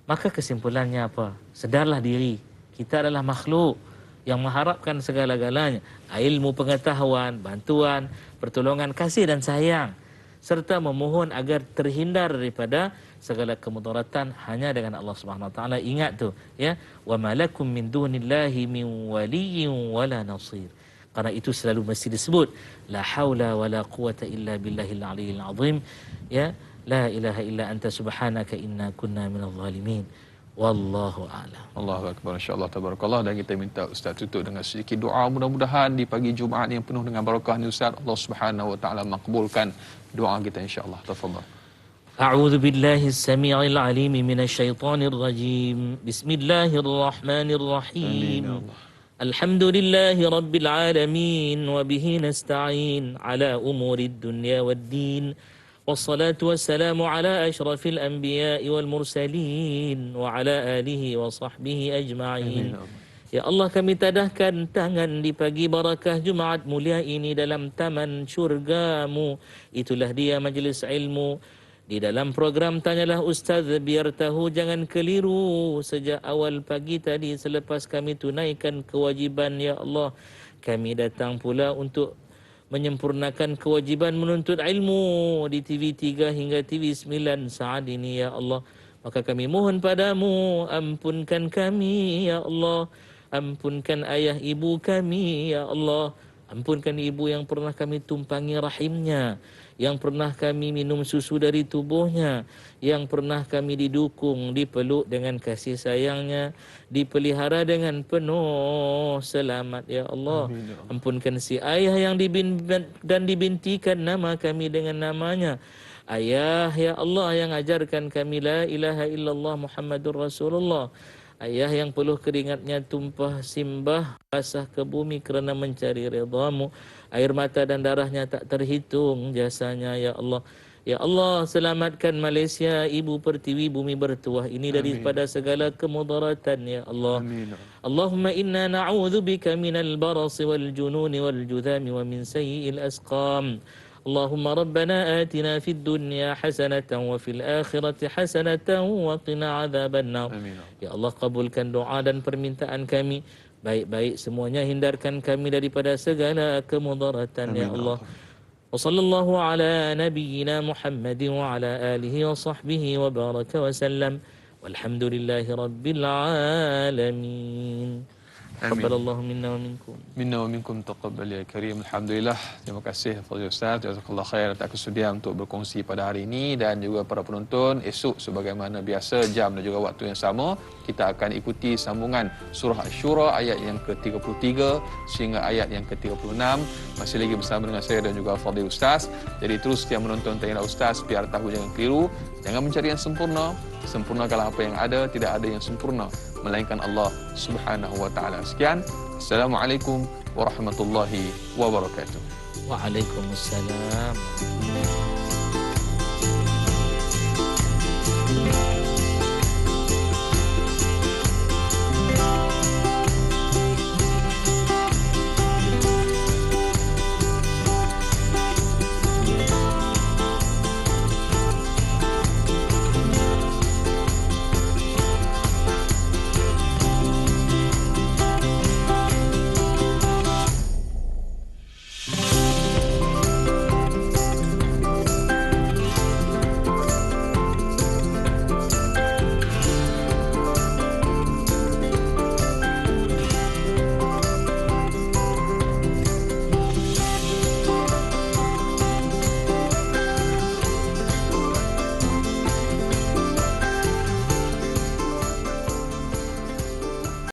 Maka kesimpulannya apa? Sedarlah diri, kita adalah makhluk yang mengharapkan segala-galanya, ilmu, pengetahuan, bantuan, pertolongan, kasih dan sayang, serta memohon agar terhindar daripada segala kemudaratan hanya dengan Allah Subhanahu Wa Taala. Ingat tu, ya, wa malakum min dunillahi min waliyyin wala nasir. Karena itu selalu mesti disebut la haula wala quwata illa billahil aliyil azim. Ya, la ilaha illa anta subhanaka inna kunna minadh zalimin. Wallahu a'lam. Allahu akbar. Insya-Allah, tabarakallah. Dan kita minta Ustaz tutup dengan sedikit doa, mudah-mudahan di pagi Jumaat yang penuh dengan barakah ni Ustaz, Allah Subhanahu Wa Taala makbulkan doa kita insya-Allah. Tafadhal. A'udzu billahi as-sami'il 'alim minasy syaithanir rajim. Bismillahirrahmanirrahim. Alhamdulillahi rabbil alamin wa bihi nasta'in ala umurid dunya waddin. والصلاة والسلام على أشرف الأنبياء والمرسلين وعلى آله وصحبه أجمعين. Ya Allah, kami tadahkan tangan di pagi barakah Jumaat mulia ini dalam taman syurga-Mu. Itulah dia majlis ilmu. Di dalam program Tanyalah Ustaz, biar tahu jangan keliru. Sejak awal pagi tadi selepas kami tunaikan kewajipan, ya Allah, kami datang pula untuk menyempurnakan kewajipan menuntut ilmu di TV3 hingga TV9 saat ini, ya Allah. Maka kami mohon padamu, ampunkan kami, ya Allah. Ampunkan ayah ibu kami, ya Allah. Ampunkan ibu yang pernah kami tumpangi rahimnya, yang pernah kami minum susu dari tubuhnya, yang pernah kami didukung, dipeluk dengan kasih sayangnya, dipelihara dengan penuh selamat, ya Allah. Ampunkan si ayah yang dibintikan nama kami dengan namanya. Ayah, ya Allah, yang ajarkan kami la ilaha illallah Muhammadur Rasulullah. Ayah yang peluh keringatnya tumpah simbah basah ke bumi kerana mencari redha-Mu. Air mata dan darahnya tak terhitung jasanya, ya Allah. Ya Allah, selamatkan Malaysia, ibu pertiwi bumi bertuah ini daripada segala kemudaratan, ya Allah. Amin. Allahumma inna na'udzubika minal barasi wal jununi wal judhami wa min sayyi'il asqam. اللهم ربنا آتنا في الدنيا حسنة وفي الآخرة حسنة وقنا عذاب النار. Ya Allah, kabulkan doa dan permintaan kami. Baik-baik semuanya, hindarkan kami daripada segala kemudaratan, ya Allah. Wa sallallahu ala nabiyyina Muhammad wa ala alihi wa sahbihi wa baraka wa sallam. Walhamdulillahi rabbil alamin. Taqabbalallahu minna wa minkum. Minna wa minkum taqabbal ya karim. Alhamdulillah. Terima kasih Fadil Ustaz. Jazakallah khair atas kesudian untuk berkongsi pada hari ini, dan juga para penonton esok sebagaimana biasa jam dan juga waktu yang sama kita akan ikuti sambungan surah Asy-Syura ayat yang ke-33 sehingga ayat yang ke-36. Masih lagi bersama dengan saya dan juga Fadil Ustaz. Jadi terus setia menonton Tanya Ustaz, biar tahu jangan keliru. Jangan mencari yang sempurna. Sempurnakanlah apa yang ada, tidak ada yang sempurna melainkan Allah Subhanahu wa taala. Sekian. Assalamualaikum warahmatullahi wabarakatuh. Waalaikumsalam.